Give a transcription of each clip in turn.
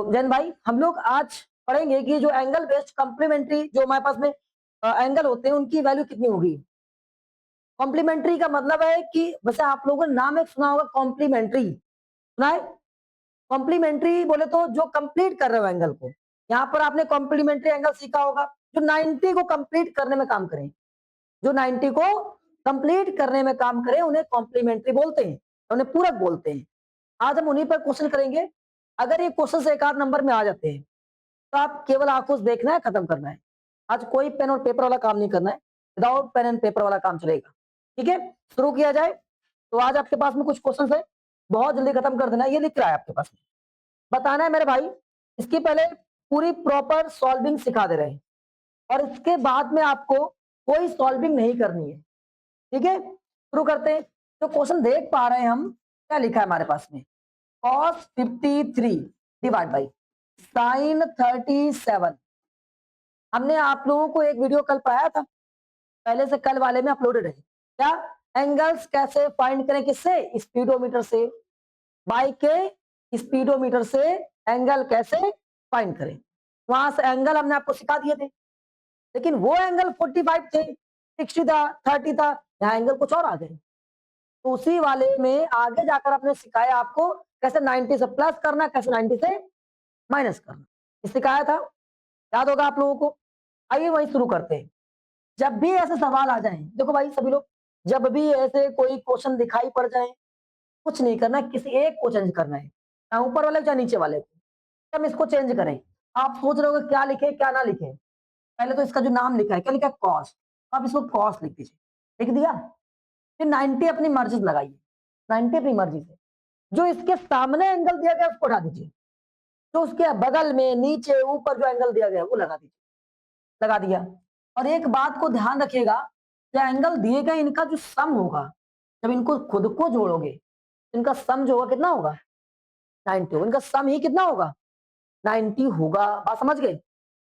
जैन भाई हम लोग आज पढ़ेंगे कि जो एंगल बेस्ड कॉम्प्लीमेंट्री जो हमारे पास में एंगल होते हैं उनकी वैल्यू कितनी होगी। कॉम्प्लीमेंट्री का मतलब है कि वैसे आप लोगों ने नाम एक सुना होगा कॉम्प्लीमेंट्री, सुना है? कॉम्प्लीमेंट्री बोले तो जो कंप्लीट कर रहे हो एंगल को। यहाँ पर आपने कॉम्प्लीमेंट्री एंगल सीखा होगा जो 90 को कंप्लीट करने में काम करें, जो 90 को कंप्लीट करने में काम करें उन्हें कॉम्प्लीमेंट्री बोलते हैं, उन्हें पूरक बोलते हैं। आज हम उन्हीं पर क्वेश्चन करेंगे। अगर ये क्वेश्चन एक आध नंबर में आ जाते हैं तो आप केवल आंखों से देखना है, खत्म करना है। आज कोई पेन और पेपर वाला काम नहीं करना है, विदाउट पेन एंड पेपर वाला काम चलेगा। ठीक है, शुरू किया जाए। तो आज आपके पास में कुछ क्वेश्चन है, बहुत जल्दी खत्म कर देना है। ये लिख रहा है आपके पास में, बताना है मेरे भाई। इसकी पहले पूरी प्रॉपर सॉल्विंग सिखा दे रहे हैं और इसके बाद में आपको कोई सॉल्विंग नहीं करनी है। ठीक है, शुरू करते हैं। तो क्वेश्चन देख पा रहे हैं हम, क्या लिखा है हमारे पास में, cos 53 डिवाइड बाई sin 37। हमने आप लोगों को एक वीडियो कल पढ़ाया था, पहले से कल वाले में अपलोडेड है। क्या एंगल्स कैसे फाइंड करें, किससे? स्पीडोमीटर से। बाई के स्पीडोमीटर से एंगल कैसे फाइंड करें, वहां से एंगल हमने आपको सिखा दिए थे। लेकिन वो एंगल 45 थे, 60 था, 30 था, यहाँ एंगल कुछ और आ गए। तो उसी वाले में आगे जाकर आपने सिखाया आपको कैसे 90 से प्लस करना, कैसे 90 से माइनस करना, सिखाया था। याद होगा आप लोगों को। आइए वही शुरू करते हैं। जब भी ऐसे सवाल आ जाएं, देखो भाई सभी लोग, जब भी ऐसे कोई क्वेश्चन दिखाई पड़ जाए, कुछ नहीं करना, किसी एक को चेंज करना है, चाहे ऊपर वाले चाहे नीचे वाले को। हम इसको चेंज करें। आप सोच रहे हो क्या लिखे क्या ना लिखे। पहले तो इसका जो नाम लिखा है, क्या लिखा है? कॉस। आप इसको कॉस लिख दीजिए, लिख दिया। फिर 90 अपनी मर्जी से लगाइए, 90 अपनी मर्जी से। जो इसके सामने एंगल दिया गया उसको उठा दीजिए, तो उसके बगल में नीचे ऊपर जो एंगल दिया गया वो लगा दीजिए, लगा दिया। और एक बात को ध्यान रखिएगा, जो एंगल दिए गए इनका जो सम होगा, जब इनको खुद को जोड़ोगे इनका सम जो होगा कितना होगा? 90 होगा। इनका सम ही कितना होगा? 90 होगा। बात समझ गए?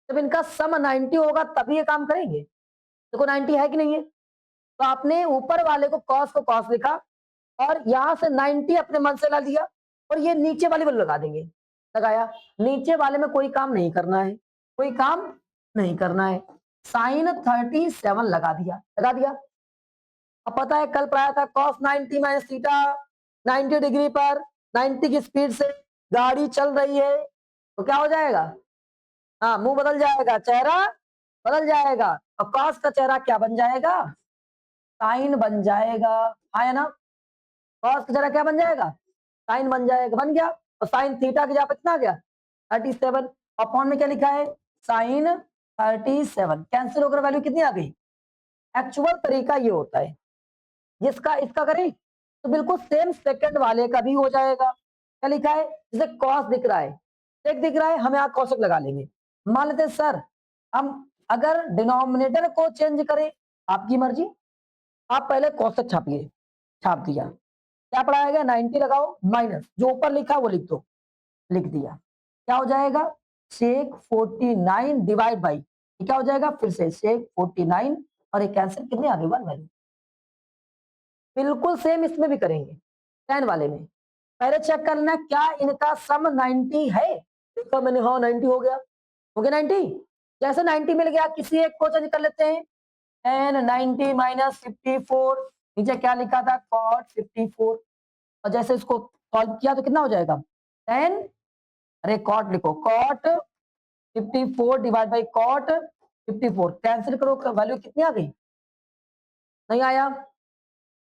जब इनका सम 90 होगा तभी ये काम करेंगे। देखो 90 है कि नहीं है, तो आपने ऊपर वाले को कॉस लिखा और यहां से 90 अपने मन से ला लिया और ये नीचे वाली वैल्यू लगा देंगे, लगाया। नीचे वाले में कोई काम नहीं करना है, कोई काम नहीं करना है। साइन 37 लगा दिया, लगा दिया। अब पता है कल पढ़ाया था कॉस 90 माइनस थीटा, 90 डिग्री पर 90 की स्पीड से गाड़ी चल रही है तो क्या हो जाएगा? हाँ, मुंह बदल जाएगा, चेहरा बदल जाएगा। और कॉस का चेहरा क्या बन जाएगा? साइन बन जाएगा। है ना? कॉस का चेहरा क्या बन जाएगा? साइन बन जाएगा, बन गया। और साइन थीटा की जगह पे कितना आ गया? 37। अपॉन में क्या लिखा है? साइन 37। कैंसिल होकर वैल्यू कितनी आ गई? एक्चुअल तरीका ये होता है, जिसका इसका करें तो बिल्कुल सेम सेकंड वाले का भी हो जाएगा। क्या लिखा है? जैसे कॉस दिख रहा है, सेक दिख रहा है, हम यहाँ कॉसेक लगा लेंगे। मान लेते सर हम अगर डिनोमिनेटर को चेंज करें, आपकी मर्जी। आप पहले कॉसेक छापिए, छाप दिया। क्या पढ़ाया गया? 90 लगाओ माइनस जो ऊपर लिखा वो लिख दो, लिख दिया। क्या हो जाएगा? सेक 49 डिवाइड बाई क्या हो जाएगा? फिर से सेक 49 और एक कैंसिल कितनी आ गई? 1 वैल्यू। बिल्कुल सेम इसमें भी करेंगे, टेन वाले में। पहले चेक करना क्या इनका सम 90 है। देखो मैंने, हाँ 90 हो गया, हो गया 90। जैसे 90 मिल गया, किसी एक को चेंज कर लेते हैं। टेन 90 माइनस 54, नीचे क्या लिखा था? कॉट 54। और जैसे इसको सॉल्व किया तो कितना हो जाएगा? 10, अरे कॉट लिखो, cot 54 divide by cot 54। Cancel करो, वैल्यू कितनी आ गई? नहीं आया,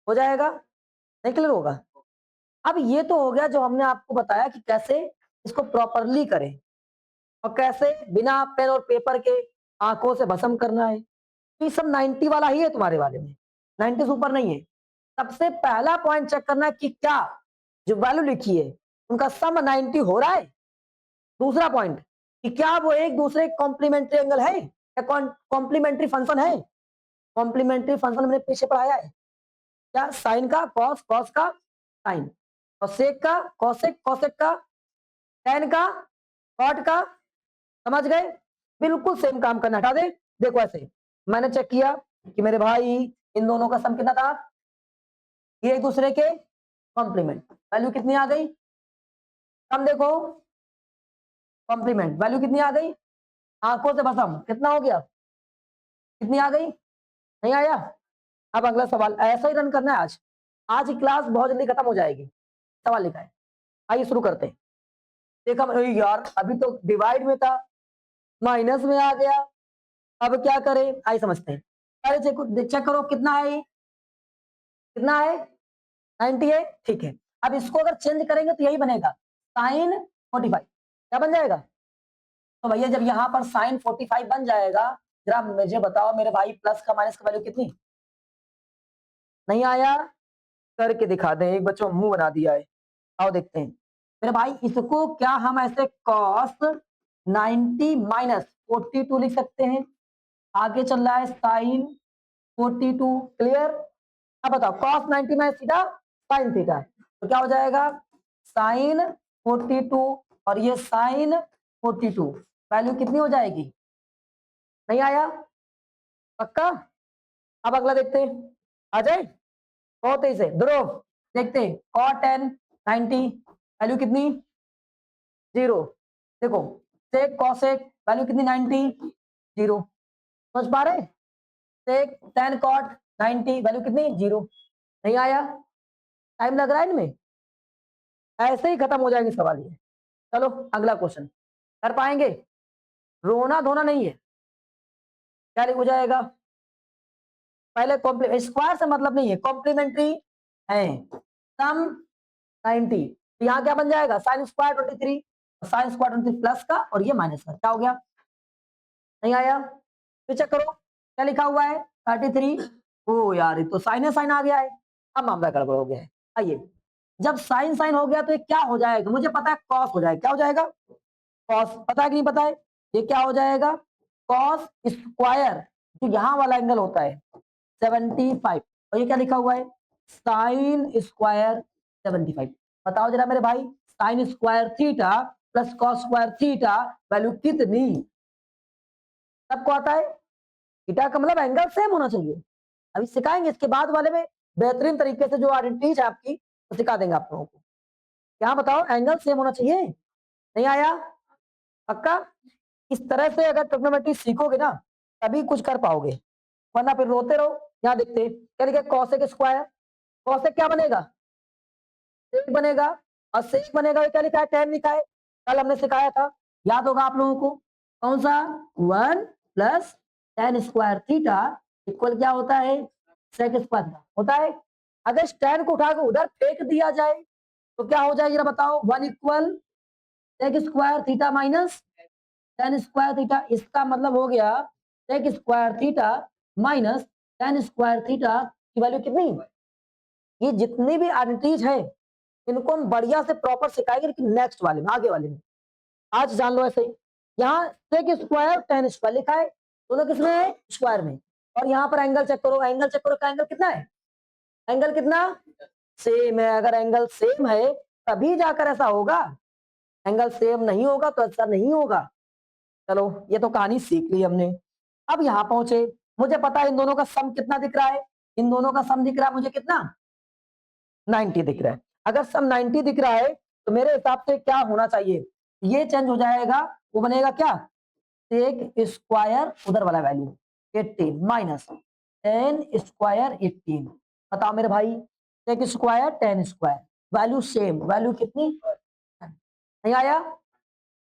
हो जाएगा, नहीं क्लियर होगा। अब ये तो हो गया जो हमने आपको बताया कि कैसे इसको प्रॉपरली करें और कैसे बिना पेन और पेपर के आंखों से भस्म करना है। तो ये सब 90 वाला ही है तुम्हारे वाले में, 90 से ऊपर नहीं है। सबसे पहला पॉइंट चेक करना है कि क्या जो वैल्यू लिखी है उनका सम 90 हो रहा है। दूसरा पॉइंट कि क्या वो एक दूसरे कॉम्प्लीमेंट्री एंगल है या कॉम्प्लीमेंट्री फंक्शन है। कॉम्प्लीमेंट्री फंक्शन हमने पीछे पढ़ाया है, क्या? साइन का कॉस, कॉस का साइन, और सेक का कॉसेक, कॉसेक का टेन का, कॉट का। समझ गए? बिल्कुल सेम काम करना, हटा दे। देखो ऐसे मैंने चेक किया कि मेरे भाई इन दोनों का सम कितना था? ये एक दूसरे के कॉम्प्लीमेंट, वैल्यू कितनी आ गई? सम देखो कॉम्प्लीमेंट, वैल्यू कितनी आ गई? आंखों से भसम, कितना हो गया? कितनी आ गई? नहीं आया? अब अगला सवाल ऐसा ही रन करना है आज। आज की क्लास बहुत जल्दी खत्म हो जाएगी। सवाल लिखा है, आइए शुरू करते हैं। देखा यार, अभी तो डिवाइड में था, माइनस में आ गया, अब क्या करें? आइए समझते हैं। अरे चेक करो कितना है ये? कितना है? 90 है, ठीक है। अब इसको अगर चेंज करेंगे तो यही बनेगा, साइन 45। क्या बन जाएगा? तो भैया जब यहाँ पर साइन 45 बन जाएगा, जरा मुझे बताओ मेरे भाई, प्लस का माइनस का वैल्यू कितनी? नहीं आया? करके दिखा दें, एक बच्चों मुंह बना दिया है। आओ देखते हैं मेरे भाई, इसको क्या हम ऐसे कॉस 90 माइनस 42 लिख सकते हैं? आगे चल रहा है साइन 42, क्लियर? अब बताओ, cos 90 minus theta sine theta, तो क्या हो जाएगा? साइन 42 और ये साइन 42, वैल्यू कितनी हो जाएगी? नहीं आया? पक्का? अब अगला देखते हैं, आ जाए बहुत तेजी से। ध्रुव देखते हैं, कॉट 90 वैल्यू कितनी? 0। देखो सेक कॉसेक वैल्यू कितनी? 90, 0। समझ पा रहे? सेक टेन कॉट 90 वैल्यू कितनी? 0। नहीं आया? टाइम लग रहा है इनमें? ऐसे ही खत्म हो जाएंगे सवाल ये। चलो अगला क्वेश्चन कर पाएंगे? रोना धोना नहीं है। क्या हो जाएगा? पहले स्क्वायर से मतलब नहीं है, कॉम्प्लीमेंट्री है। सम 90, तो यहाँ क्या बन जाएगा? Sine square 23, sine square 23 plus का और ये माइनस का, क्या हो गया? नहीं आया? फिर चेक करो क्या लिखा हुआ है? 33। ओ यार, ये तो साइन साइन आ गया है। अब मामला गड़बड़ हो गया है। आइए, जब साइन साइन हो गया तो ये क्या हो जाएगा? मुझे पता है, कॉस हो जाएगा। क्या हो जाएगा? कॉस। पता है कि नहीं पता है? ये क्या हो जाएगा? कॉस स्क्वायर, जो यहाँ वाला एंगल होता है 75, और ये क्या लिखा हुआ है? Sine square 75। बताओ जरा मेरे भाई, sign square theta plus cos square theta value कितनी? सबको आता है? थीटा का मतलब एंगल सेम होना चाहिए। अभी सिखाएंगे, इसके बाद वाले में बेहतरीन तरीके से जो आइडेंटिटीज है आपकी, तो सिखा देंगे आप लोगों को। यहाँ बताओ, एंगल सेम होना चाहिए। नहीं आया? पक्का? इस तरह से अगर ट्रिग्नोमेट्री सीखोगे ना, तभी कुछ कर पाओगे, वरना फिर रोते रहो। यहाँ देखते क्या लिखा? कॉसेक स्क्वायर, कॉसेक क्या बनेगा? सेक बनेगा, और सेक बनेगा क्या लिखा है? टेन लिखा है। कल हमने सिखाया था, याद होगा आप लोगों को। कौन सा? 1 plus ten square theta equal क्या होता है? सेक स्क्वायर होता है। अगर टेन को उठाकर उधर फेंक दिया जाए तो क्या हो जाएगा बताओ? 1 equal sec square theta minus tan square theta. इसका मतलब हो गया sec square theta minus tan square theta की वैल्यू कितनी? ये जितनी भी आइडेंटिटीज है, इनको हम बढ़िया से प्रॉपर सिखाएंगे, लेकिन नेक्स्ट वाले में, आगे वाले में। आज जान लो ऐसे ही। यहाँ सेक स्क्वायर टेन स्क्वायर लिखा है, दोनों किसमें है? स्क्वायर में। और यहाँ पर एंगल चेक करो, एंगल चेक करो, का एंगल कितना है? एंगल कितना? सेम है। अगर एंगल सेम है तभी जाकर ऐसा होगा, एंगल सेम नहीं होगा तो ऐसा नहीं होगा। चलो ये तो कहानी सीख ली हमने। अब यहाँ पहुंचे, मुझे पता है इन दोनों का सम कितना दिख रहा है? इन दोनों का सम दिख रहा है मुझे कितना? 90 दिख रहा है। अगर सम 90 दिख रहा है तो मेरे हिसाब से क्या होना चाहिए? ये चेंज हो जाएगा, वो बनेगा क्या? सेक स्क्वायर उधर वाला वैल्यू 18 माइनस टेन स्क्वायर 18। बताओ मेरे भाई, sec square tan square value same, value कितनी? नहीं आया?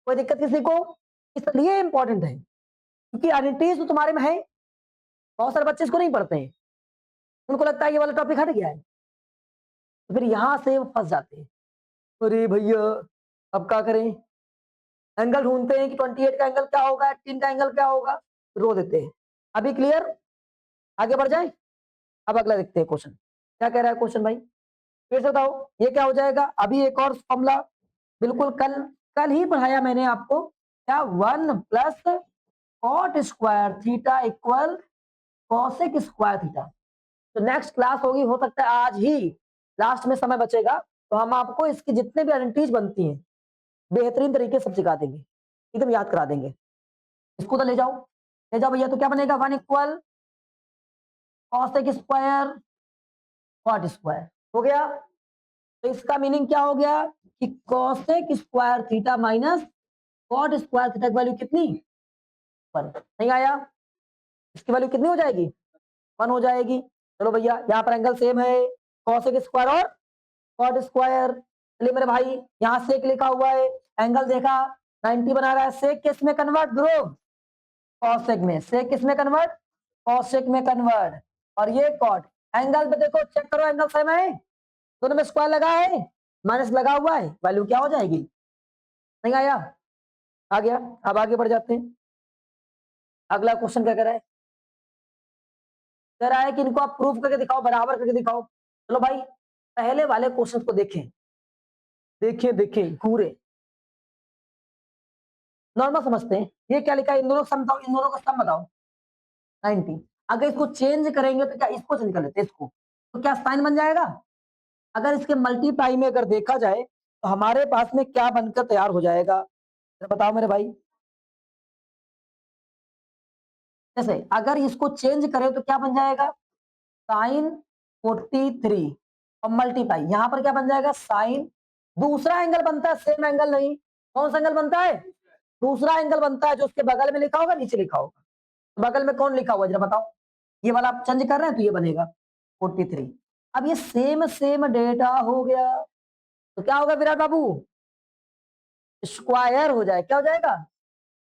कोई दिक्कत किसी को? इसलिए इंपॉर्टेंट है क्योंकि आइडेंटिटीज तो तुम्हारे में है, बहुत सारे बच्चे इसको नहीं पढ़ते हैं, उनको लगता है ये वाला टॉपिक हट गया है, तो फिर यहां से वो फंस जाते हैं। अरे भैया अब क्या करें? एंगल ढूंढते हैं कि 28 का एंगल क्या होगा, 18 का एंगल क्या होगा, रो देते हैं। अभी क्लियर? आगे बढ़ जाए। अब अगला देखते हैं क्वेश्चन, क्या कह रहा है क्वेश्चन भाई? फिर से बताओ ये क्या हो जाएगा? अभी एक और फॉर्मूला, बिल्कुल कल कल ही पढ़ाया मैंने आपको, क्या? 1 plus cot square theta equal cosec square theta. तो नेक्स्ट क्लास होगी, हो सकता है आज ही लास्ट में समय बचेगा, तो हम आपको इसकी जितने भी आइडेंटिटीज बनती हैं बेहतरीन तरीके से सिखा देंगे, एकदम याद करा देंगे। इसको तो ले जाओ, ले जाओ भैया। तो क्या बनेगा? 1 equal cosec square cot square, हो गया। तो इसका मीनिंग क्या हो गया कि cosec square theta minus cot square theta की वैल्यू कितनी 1 नहीं आया, इसकी वैल्यू कितनी हो जाएगी 1 हो जाएगी। चलो भैया यहाँ पर एंगल सेम है कॉसेक स्क्वायर और कॉट स्क्वायर। चलिए मेरे भाई यहाँ सेक लिखा हुआ है, एंगल देखा 90 बना रहा है, सेक किस में कन्वर्ट ध्रुव कॉसेक में, सेक किस में कन्वर्ट कॉसेक में कन्वर्ट, और ये कॉट। एंगल पे देखो चेक करो एंगल सेम है, दोनों में स्क्वायर लगा है माइनस लगा हुआ है, वैल्यू क्या हो जाएगी नहीं आया, आ गया। अब आगे बढ़ जाते हैं, अगला क्वेश्चन क्या कह रहा है, कह रहा है कि इनको आप प्रूफ करके दिखाओ, बराबर करके दिखाओ। चलो भाई पहले वाले क्वेश्चन को देखें, देखें देखें पूरे नॉर्मल समझते हैं। ये क्या लिखा है, इन दोनों का सम बताओ, इन दोनों का सम बताओ 90। अगर इसको चेंज करेंगे तो क्या, इसको चेंज कर लेते हैं इसको, तो क्या साइन बन जाएगा। अगर इसके मल्टीप्लाई में अगर देखा जाए तो हमारे पास में क्या बनकर तैयार हो जाएगा, बताओ मेरे भाई। जैसे अगर इसको चेंज करें तो क्या बन जाएगा साइन 43 और मल्टीप्लाई, यहां पर क्या बन जाएगा साइन, दूसरा एंगल बनता है सेम एंगल नहीं, कौन सा एंगल बनता है दूसरा एंगल बनता है, जो उसके बगल में लिखा होगा नीचे लिखा होगा, तो बगल में कौन लिखा हुआ जरा बताओ, ये वाला आप चेंज कर रहे हैं तो ये बनेगा 43। अब ये सेम सेम डेटा हो गया तो क्या होगा विराट बाबू, स्क्वायर हो जाएगा, क्या हो जाएगा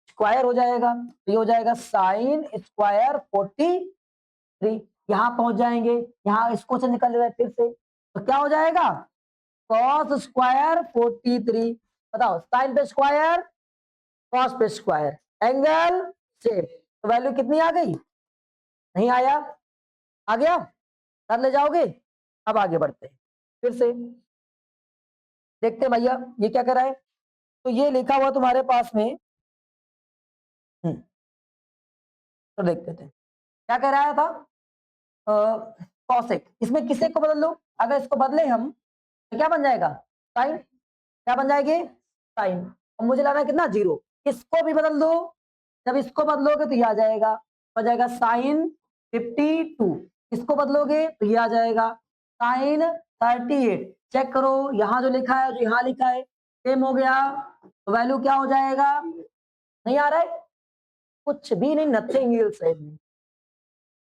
स्क्वायर हो जाएगा, तो ये हो जाएगा साइन स्क्वायर 43। यहां पहुंच जाएंगे, यहां इसको से निकल रहे फिर से, तो क्या हो जाएगा कॉस स्क्वायर 43। बताओ साइन पे स्क्वायर कॉस पे स्क्वायर एंगल सेम, तो वैल्यू कितनी आ गई नहीं आया, आ गया, कर ले जाओगे। अब आगे बढ़ते हैं फिर से, देखते हैं भैया ये क्या कर रहा है, तो ये लिखा हुआ तुम्हारे पास में, तो देखते थे क्या कह रहा था कॉसेक, इसमें किसे को बदल लो, अगर इसको बदले हम तो क्या बन जाएगा साइन, क्या बन जाएगी साइन, और मुझे लाना है कितना 0, इसको भी बदल दो, जब इसको बदलोगे तो ये आ जाएगा, हो जाएगा साइन 52, इसको बदलोगे तो ये आ जाएगा साइन 38। चेक करो यहाँ जो लिखा है जो यहाँ लिखा है सेम हो गया, तो वैल्यू क्या हो जाएगा नहीं आ रहा है, कुछ भी नहीं, नथिंग एल्स।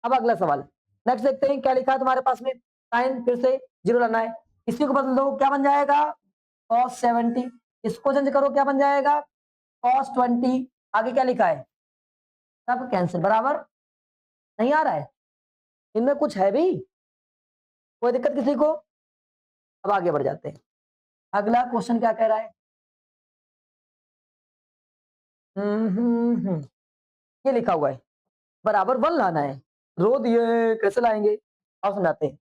अब अगला सवाल नेक्स्ट देखते हैं क्या लिखा है तुम्हारे पास में, साइन फिर से 0 लाना है, इसी को बदल दो क्या बन जाएगा cos 70, इसको चेंज करो क्या बन जाएगा cos 20, आगे क्या लिखा है सब कैंसिल, बराबर नहीं आ रहा है, इनमें कुछ है भी कोई दिक्कत किसी को। अब आगे बढ़ जाते हैं, अगला क्वेश्चन क्या कह रहा है, ये लिखा हुआ है बराबर 1 लाना है, रो दिए कैसे लाएंगे, अब समझाते हैं।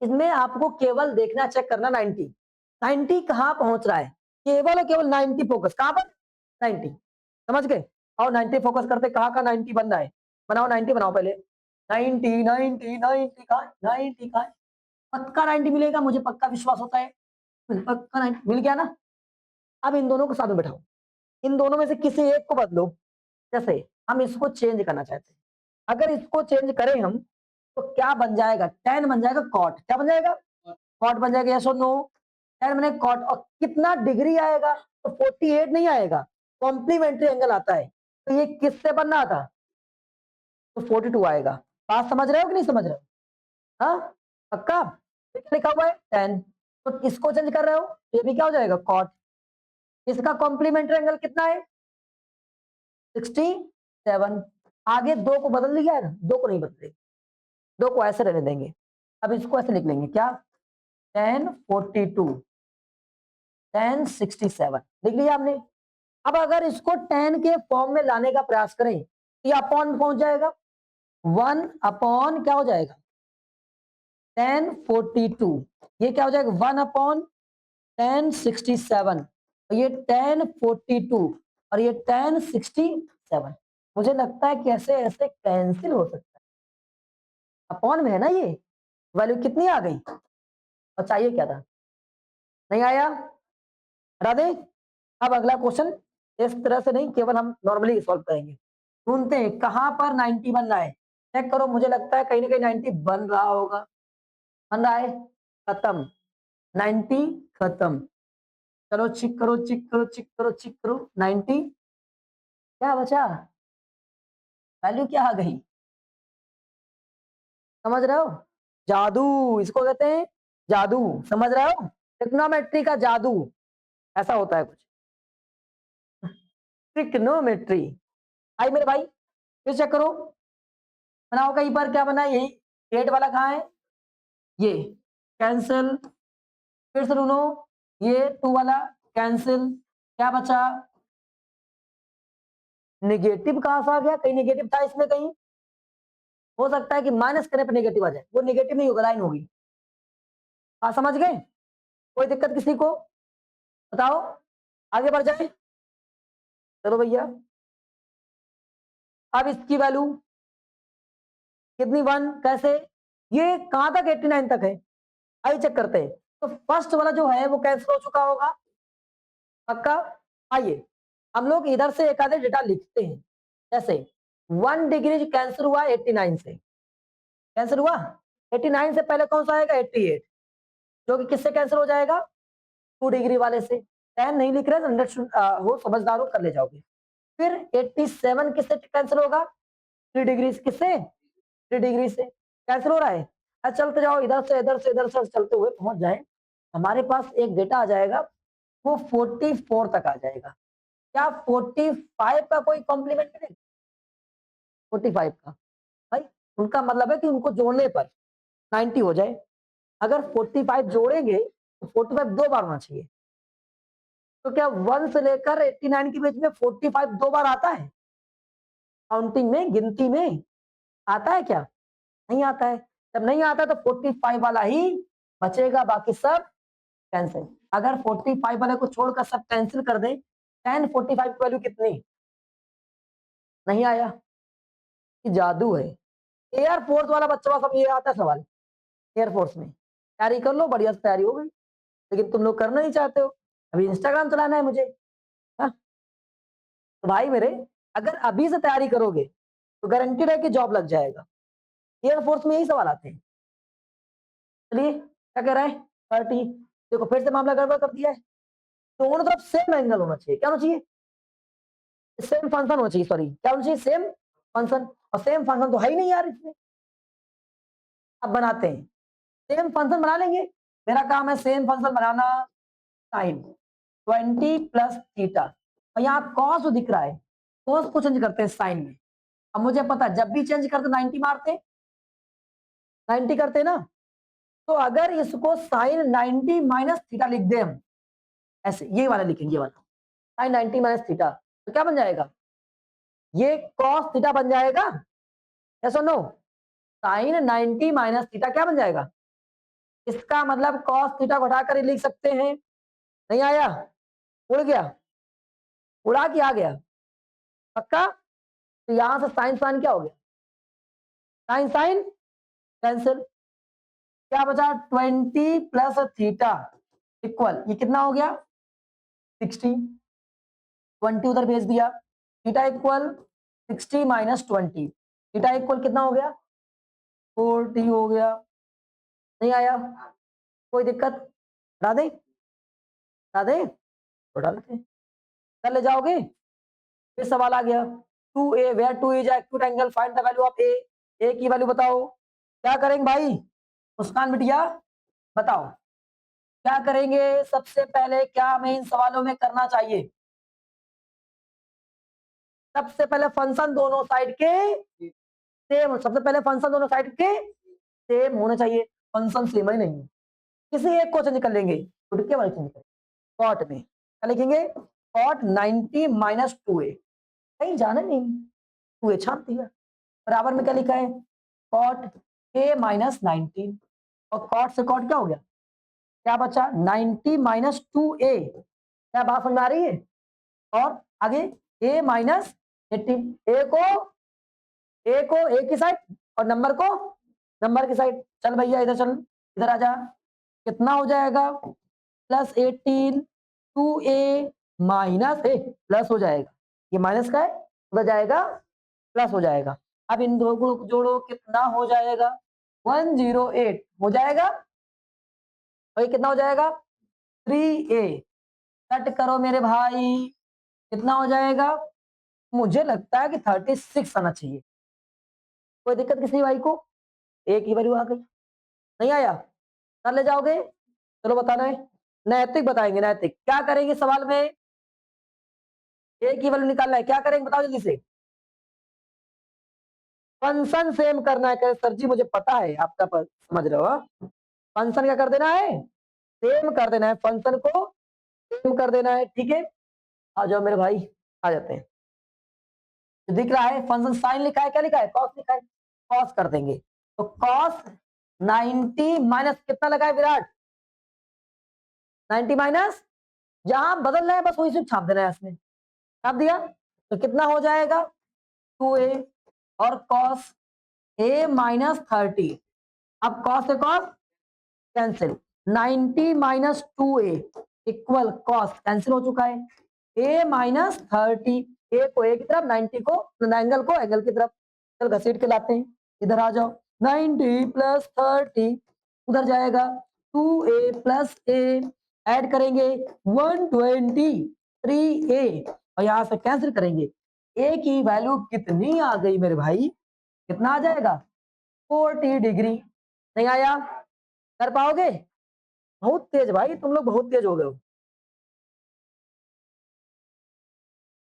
इसमें आपको केवल देखना चेक करना 90, 90 कहाँ पहुंच रहा है, केवल और केवल 90 फोकस, कहां पर 90, समझ गए। और 90 फोकस करते कहाँ का 90 बन रहा है, बनाओ 90 बनाओ पहले, 90 90 90 का 90 का पक्का 90 मिलेगा, मुझे पक्का विश्वास होता है, पक्का 90 मिल गया ना। अब इन दोनों को साथ में बैठाओ, इन दोनों में से किसी एक को बदलो, जैसे हम इसको चेंज करना चाहते हैं, अगर इसको चेंज करें हम तो क्या बन जाएगा tan बन जाएगा कॉट, क्या बन जाएगा कॉट बन जाएगा, यस और नो, tan बने कॉट, और कितना डिग्री आएगा तो 48 नहीं आएगा, कॉम्प्लीमेंट्री एंगल आता है, तो ये किससे बन रहा था तो 42 आएगा। बात समझ रहे हो कि नहीं समझ रहे हो, हाँ पक्का, लिखा हुआ है tan, तो इसको चेंज कर रहे हो ये भी क्या हो जाएगा कॉट, इसका कॉम्प्लीमेंट्री एंगल कितना है 67, आगे दो को बदल दिया है ना, दो को नहीं बदले, दो को ऐसे रहने देंगे। अब इसको ऐसे लिख लेंगे क्या tan 42 tan 67 लिख लिया आपने। अब अगर इसको tan के फॉर्म में लाने का प्रयास करें तो ये अपॉन पहुंच जाएगा 1 अपॉन क्या हो जाएगा tan 42, ये क्या हो जाएगा 1 अपॉन tan 67, और ये tan 42 और ये tan 67, मुझे लगता है कि ऐसे ऐसे कैंसिल हो सकता है, अपॉन में है ना ये, वैल्यू कितनी आ गई और चाहिए क्या था नहीं आया, हटा दे। अब अगला क्वेश्चन इस तरह से नहीं, केवल हम नॉर्मली सॉल्व करेंगे, ढूंढते हैं कहां पर 90 बन रहा है, चेक करो, मुझे लगता है कहीं ना कहीं 90 बन रहा होगा, बन रहा है, खत्म 90 खत्म, चलो चेक करो चेक करो चेक करो चेक करो 90 क्या बचा, वैल्यू क्या आ गई, समझ रहे हो, जादू इसको कहते हैं, जादू, समझ रहे हो, ट्रिग्नोमेट्री का जादू ऐसा होता है कुछ, ट्रिग्नोमेट्री। आई मेरे भाई, फिर चेक करो, बनाओ कहीं पर, क्या बना है, यही 8 वाला कहाँ है, ये कैंसिल, फिर से सुनो, ये 2 वाला कैंसिल, क्या बचा, निगेटिव कहां से आ गया, कहीं निगेटिव था इसमें, कहीं हो सकता है कि माइनस करने पर निगेटिव आ जाए, वो निगेटिव नहीं होगा, लाइन होगी। हाँ समझ गए, कोई दिक्कत किसी को, बताओ, आगे बढ़ जाए, चलो भैया, अब इसकी वैल्यू कितनी, 1 कैसे, ये कहां तक 89 तक है, आइए चेक करते हैं। तो फर्स्ट वाला जो है वो कैंसिल हो चुका होगा, पक्का। आइए हम लोग इधर से एक आधे डेटा लिखते हैं, जैसे 1 डिग्री कैंसिल हुआ 89 से, कैंसिल हुआ 89 से, पहले कौन सा आएगा 88, जो कि किससे कैंसिल हो जाएगा, 2 डिग्री वाले से, 10 नहीं लिख रहे, 100 हो, समझदार हो, कर ले जाओगे। फिर 87 किससे कैंसिल होगा, 3 डिग्री किससे, 3 डिग्री से कैंसिल हो रहा है। अच्छा चलते जाओ, इधर से इधर से इधर से चलते हुए पहुंच जाए, हमारे पास एक डेटा आ जाएगा, वो 44 तक आ जाएगा। क्या 45 का कोई कॉम्प्लीमेंट मिलेगा, 45 का, भाई उनका मतलब है कि उनको जोड़ने पर 90 हो जाए, अगर 45 जोड़ेंगे तो 45 2 बार होना चाहिए, तो क्या 1 से लेकर 89 के बीच में 45 2 बार आता है, काउंटिंग में, गिनती में आता है क्या, नहीं आता है। जब नहीं आता तो 45 वाला ही बचेगा, बाकी सब कैंसिल। अगर 45 वाले को छोड़कर सब कैंसिल कर दे, 10 45 की वैल्यू कितनी, नहीं आया, ये जादू है। एयरफोर्स वाला बच्चा सब ये आता है सवाल, एयरफोर्स में तैयारी कर लो, बढ़िया से तैयारी हो गई, लेकिन तुम लोग करना नहीं चाहते हो, अभी इंस्टाग्राम चलाना है मुझे। हाँ? तो भाई मेरे, अगर अभी से तैयारी करोगे तो गारंटीड है कि जॉब लग जाएगा, एयरफोर्स में यही सवाल आते हैं। चलिए क्या कह रहा है 30, देखो फिर से मामला गड़बड़ कर दिया है, दोनों तरफ सेम एंगल होना चाहिए, क्या होना चाहिए, सेम फंक्शन होना चाहिए, सॉरी क्या होना चाहिए, सेम फंक्शन, और सेम फंक्शन तो है ही नहीं यार इसमें। अब बनाते हैं, सेम फंक्शन बना लेंगे, मेरा काम है सेम फंक्शन बनाना, साइन 20 प्लस थीटा, और यहाँ कॉस जो दिख रहा है, कॉस को चेंज करते हैं साइन में। अब मुझे पता है जब भी चेंज करते 90 मारते, 90 करते ना, तो अगर इसको साइन 90 माइनस थीटा लिख दे हम, ऐसे ये वाला लिखेंगे, ये वाला साइन 90 माइनस थीटा, तो क्या बन जाएगा, ये कॉस थीटा बन जाएगा, यस और नो, साइन 90 माइनस थीटा क्या बन जाएगा, इसका मतलब कॉस थीटा को हटाकर ही लिख सकते हैं, नहीं आया, उड़ गया, उड़ा के आ गया, पक्का। तो यहां से साइन साइन क्या हो गया, साइन साइन कैंसिल, क्या बचा 20 प्लस थीटा इक्वल, ये कितना हो गया 60, 20 उधर भेज दिया, theta equal 60 minus 20, theta equal कितना हो गया 40 हो गया, नहीं आया, कोई दिक्कत, राधे राधे, तो डालते कर ले जाओगे। फिर सवाल आ गया 2a where 2 is acute angle, find the value of a की वैल्यू बताओ, क्या करेंगे भाई, मुस्कान बिटिया बताओ, क्या करेंगे, सबसे पहले क्या हमें इन सवालों में करना चाहिए, सबसे पहले फंक्शन दोनों साइड के सेम, सबसे पहले फंक्शन दोनों साइड के सेम होने चाहिए, फंक्शन सेम ही नहीं है, किसी एक को चेंज कर लेंगे, खुद के वाले चेंज करेंगे, कॉट में क्या लिखेंगे, कॉट 90 माइनस 2a, कहीं जाना नहीं, 2a छाप दिया, बराबर में क्या लिखा है कॉट a माइनस 19, और कॉट से कॉट क्या हो गया, क्या बचा 90 माइनस 2a, क्या बात समझ आ रही है, और आगे a माइनस 18, ए की साइड और नंबर की साइड, चल भैया इधर चल, इधर आ जा, कितना हो जाएगा प्लस 18, 2a माइनस ए प्लस हो जाएगा, ये माइनस का है, उधर जाएगा प्लस हो जाएगा, अब इन दो को जोड़ो कितना हो जाएगा 108 हो जाएगा, और ये कितना हो जाएगा 3a, कट करो मेरे भाई, कितना हो जाएगा? मुझे लगता है कि 36 आना चाहिए। कोई दिक्कत किसी भाई को? एक ही वैल्यू आ गई, नहीं आया? कर ले जाओगे? चलो बताना है, नैतिक बताएंगे। नैतिक क्या करेंगे सवाल में? एक ही वैल्यू निकालना है, क्या करेंगे बताओ जल्दी से। फंक्शन सेम करना है। कहे सर जी मुझे पता है आपका समझ रहे हो। फंक्शन क्या कर देना है? सेम कर देना है, फंक्शन को सेम कर देना है, ठीक है। आ जाओ मेरे भाई, आ जाते हैं। दिख रहा है फंक्शन साइन लिखा है, क्या लिखा है? कॉस लिखा है, कॉस कर देंगे। तो कॉस 90 माइनस कितना लगा है विराट? 90 माइनस, जहां बदल रहे हैं बस वही से छाप देना है इसमें। छाप दिया तो कितना हो जाएगा? 2a और कॉस a माइनस 30। अब कॉस से cos cancel, 90 minus 2a equal cos cancel हो चुका है, a माइनस 30। a को a की तरफ, 90 को एंगल को एंगल की तरफ। चल घसीट के लाते हैं, इधर आ जाओ। 90 प्लस 30 उधर जाएगा, 2a प्लस a ऐड करेंगे 123a और यहां से कैंसिल करेंगे। a की वैल्यू कितनी आ गई मेरे भाई? कितना आ जाएगा? 40 डिग्री। नहीं आया? कर पाओगे? बहुत तेज भाई, तुम लोग बहुत तेज हो गए हो।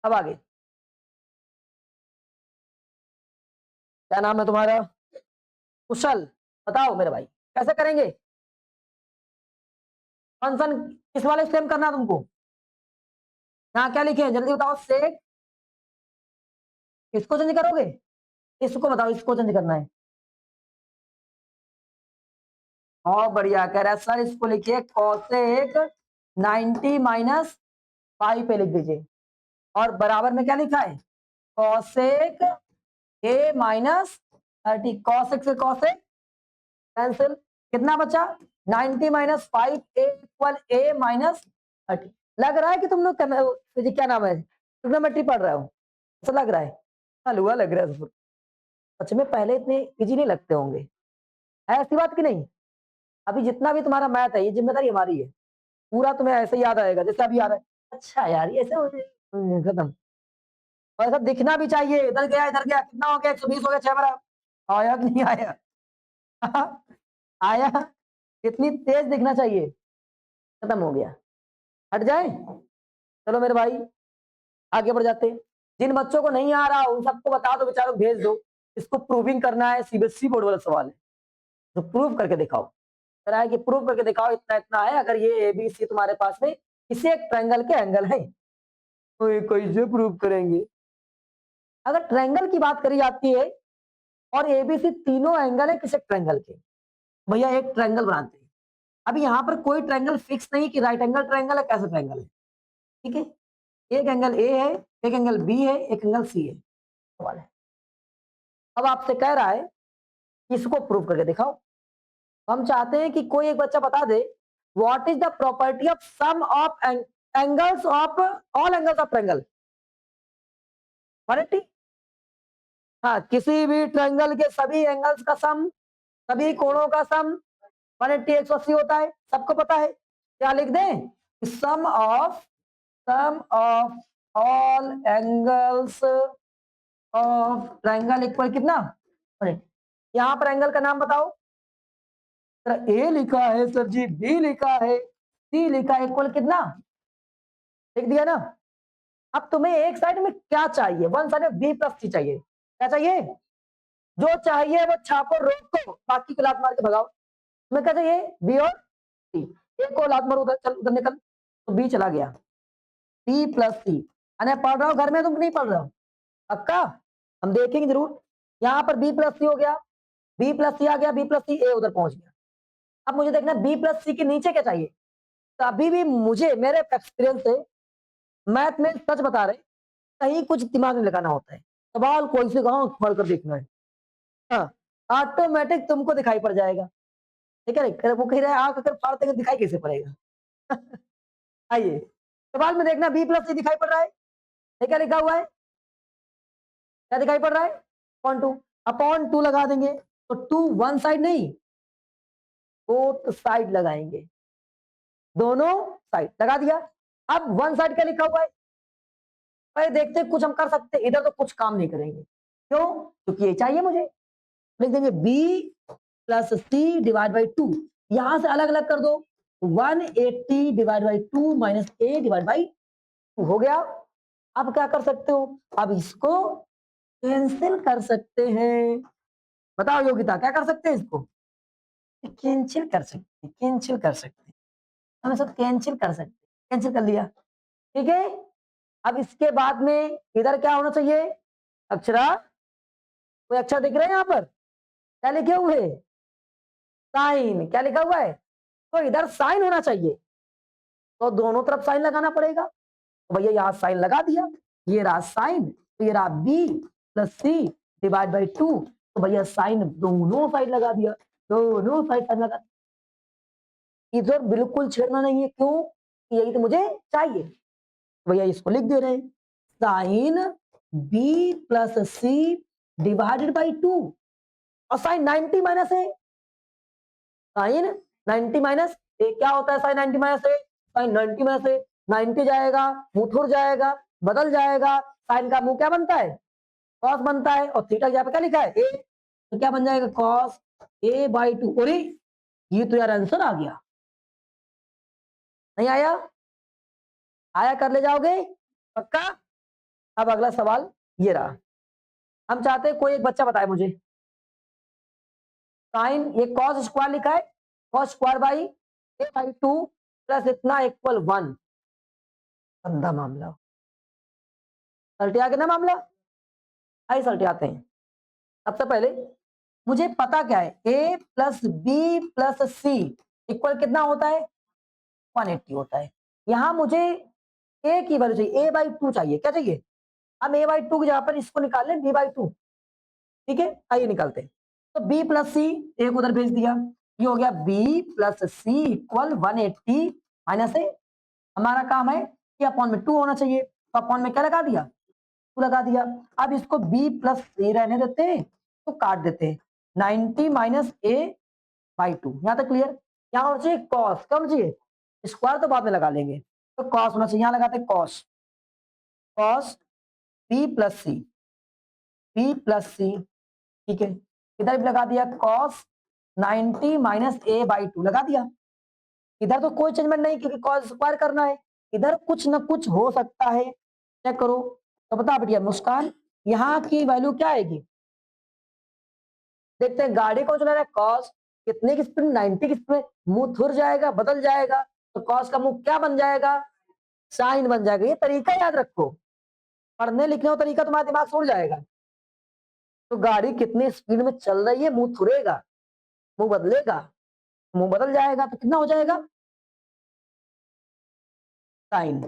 अब आगे, क्या नाम है तुम्हारा? कुशल। बताओ मेरे भाई कैसे करेंगे? फंक्शन किस वाले सेम करना है तुमको? यहाँ क्या लिखे हैं जल्दी बताओ। सेक, इसको चेंज करोगे? इसको बताओ, इसको चेंज करना है। और बढ़िया कह रहा है सर, इसको लिखिए कॉसेक 90 माइनस 5 पे लिख दीजिए। और बराबर में क्या लिखा है? कॉसेक ए माइनस 30। कॉसेक से कॉसेक कैंसिल, कितना बचा? 90 माइनस 5 ए इक्वल ए माइनस 30। लग रहा है कि तुम लोग क्या नाम है, ट्रिग्नोमेट्री पढ़ रहे हो, ऐसा लग रहा है। हलवा लग रहा है। सच में पहले इतने इजी नहीं लगते होंगे, है ऐसी बात की नहीं? अभी जितना भी तुम्हारा मैथ है ये जिम्मेदारी हमारी है, पूरा तुम्हें ऐसे याद आएगा जैसे अभी आ रहा है। अच्छा यार ये ऐसे खत्म। और ऐसा दिखना भी चाहिए, इधर गया इधर गया, कितना हो गया? 120 हो गया, 6 बार आया कि नहीं आया? आया। इतनी तेज दिखना चाहिए। खत्म हो गया, हट जाए। चलो मेरे भाई आगे बढ़ जाते हैं। जिन बच्चों को नहीं आ रहा उन सबको बता दो, बेचारों भेज दो। इसको प्रूविंग करना है, सीबीएसई बोर्ड वाला सवाल है, तो प्रूव करके दिखाओ। कह रहा है कि प्रूव करके दिखाओ, इतना इतना है, अगर ये एबीसी तुम्हारे पास में किसी एक ट्रायंगल के एंगल है तो ये कैसे प्रूव करेंगे? अगर ट्रायंगल की बात करी जाती है और एबीसी तीनों एंगल है किसी ट्रायंगल के, भैया एक ट्रायंगल बनाते हैं। अभी यहाँ पर कोई ट्रायंगल फिक्स नहीं कि राइट एंगल ट्रायंगल है, कैसा ट्रायंगल है, ठीक है। एक एंगल ए है, एक एंगल बी है, एक एंगल सी है, सवाल है। अब आपसे कह रहा है इसको प्रूव करके दिखाओ। हम चाहते हैं कि कोई एक बच्चा बता दे what is the property of sum of angles of all angles of triangle. 180। हाँ, किसी भी ट्रायंगल के सभी एंगल्स का सम, सभी कोणों का सम 180 180 होता है, सबको पता है। क्या लिख दें? Sum of all angles of triangle equal कितना? 180। यहां पर एंगल का नाम बताओ। ए लिखा है सर जी, बी लिखा है, सी लिखा है, इक्वल कितना? लिख दिया ना। अब तुम्हें एक साइड में क्या चाहिए? वन साइड में बी प्लस सी चाहिए। क्या चाहिए? जो चाहिए वो छापो, रोको, बाकी को लात मार के भगाओ। तुम्हें क्या चाहिए? बी और सी। एक को लात मारो, उधर चल, उधर निकल, तो बी चला गया। बी प्लस सी। अरे पढ़ रहा हो घर में, तुम नहीं पढ़ रहे हो? पक्का? हम देखेंगे जरूर। यहाँ पर बी प्लस सी हो गया, बी प्लस सी आ गया, बी प्लस सी ए उधर पहुंच गया। अब मुझे देखना बी प्लस सी के नीचे क्या चाहिए। तो अभी भी मुझे मेरे एक्सपीरियंस से मैथ में सच बता रहे, कहीं कुछ दिमाग नहीं लगाना होता है, सवाल कोई से कहा पढ़ कर देखना है। हाँ, ऑटोमेटिक तुमको दिखाई पड़ जाएगा। ठीक है, वो कह रहा है आंख अगर फाड़ देंगे दिखाई कैसे पड़ेगा? आइए सवाल में देखना, बी प्लस सी दिखाई पड़ रहा है, ये क्या लिखा हुआ है? क्या दिखाई पड़ रहा है? Upon two. अपॉन टू लगा देंगे तो टू वन साइड नहीं, बोथ साइड लगाएंगे, दोनों साइड लगा दिया। अब वन साइड क्या लिखा हुआ है, पहले देखते हैं कुछ हम कर सकते हैं, इधर तो कुछ काम नहीं करेंगे, क्यों, क्योंकि ये चाहिए मुझे। लिख देंगे b plus c divide by 2, यहां से अलग अलग कर दो, 180 divide by 2 minus a divide by 2 हो गया। अब क्या कर सकते हो, अब इसको कैंसिल कर सकते हैं। बताओ योगिता, क्या कर सकते हैं इसको, कैंसिल कर सकते हैं, कैंसिल कर सकते हैं, हम सब कैंसिल कर सकते हैं, कैंसिल कर लिया, ठीक है। अब इसके बाद में इधर क्या होना चाहिए, अक्षरा, कोई अक्षर दिख रहे हैं यहाँ पर, क्या लिखे हुए, साइन, क्या लिखा हुआ है, तो इधर साइन होना चाहिए, तो दोनों तरफ साइन लगाना पड़ेगा, तो भैया यहाँ साइन लगा दिया, ये रहा साइन, तो ये रहा b plus c divide by 2, तो भैया साइन दोनों साइड लगा दिया, दोनों साइड लगा दिया। इधर बिल्कुल छेड़ना नहीं है, क्यों, यही तो मुझे चाहिए, भैया इसको लिख दे रहे हैं, sine b plus c divided by 2, और साइन 90 माइनस है, साइन 90 माइनस ए, क्या होता है sine 90 minus a, sine 90 minus a, 90 जाएगा, मुंह थुर जाएगा, बदल जाएगा, साइन का मुंह क्या बनता है, कॉस बनता है, और थीटा यहाँ पे क्या लिखा है ए, तो क्या बन जाएगा कॉस ए बाई 2। अरे ये तो यार आंसर आ गया, नहीं आया, आया कर ले जाओगे पक्का। अब अगला सवाल ये रहा, हम चाहते हैं कोई एक बच्चा बताए मुझे, साइन, ये कॉस स्क्वायर लिखा है, cos square by A by 2 plus इतना इक्वल 1, गंदा मामला, सलटे आगे ना मामला, आई सलटे आते हैं। सबसे पहले मुझे पता क्या है, a plus b plus c equal कितना होता है, 180 होता है। यहां मुझे a की वैल्यू चाहिए, a बाई 2 चाहिए, क्या चाहिए, हम a बाई 2 की जगह पर इसको निकाल लें b बाई 2, ठीक है, आइए निकालते हैं। तो b प्लस सी एक उधर भेज दिया, ये हो गया b plus c equal 180 minus ए, हमारा काम है कि अपॉन में 2 होना चाहिए, तो अपॉन में क्या लगा दिया, 2 लगा दिया। अब इसको b प्लस सी रहने देते हैं, तो काट देते हैं, 90 माइनस ए बाई 2, यहां तक क्लियर। यहाँ होना चाहिए कॉस, क्या होना चाहिए, स्क्वायर तो बाद में लगा लेंगे, तो कॉस होना चाहिए, यहाँ लगाते हैं कॉस, कॉस b प्लस सी, b प्लस सी, ठीक है, इधर भी लगा दिया कॉस 90 माइनस ए बाई 2 लगा दिया, इधर तो कोई चेंजमेंट नहीं क्योंकि कॉस स्क्वायर करना है, इधर कुछ ना कुछ हो सकता है, चेक करो। तो बता बेटिया मुस्कान, यहाँ की वैल्यू क्या आएगी, देखते हैं, गाड़ी को चला रहा है कॉस, कितने की स्पीड, 90 की स्पीड, मुंह थुर जाएगा, बदल जाएगा, तो कॉस का मुंह क्या बन जाएगा, साइन बन जाएगा। ये तरीका याद रखो, पढ़ने लिखने का तरीका तुम्हारा दिमाग से उड़ जाएगा। तो गाड़ी कितनी स्पीड में चल रही है, मुंह थुरेगा, मुंह बदलेगा, मुंह बदल जाएगा, तो कितना हो जाएगा, साइन।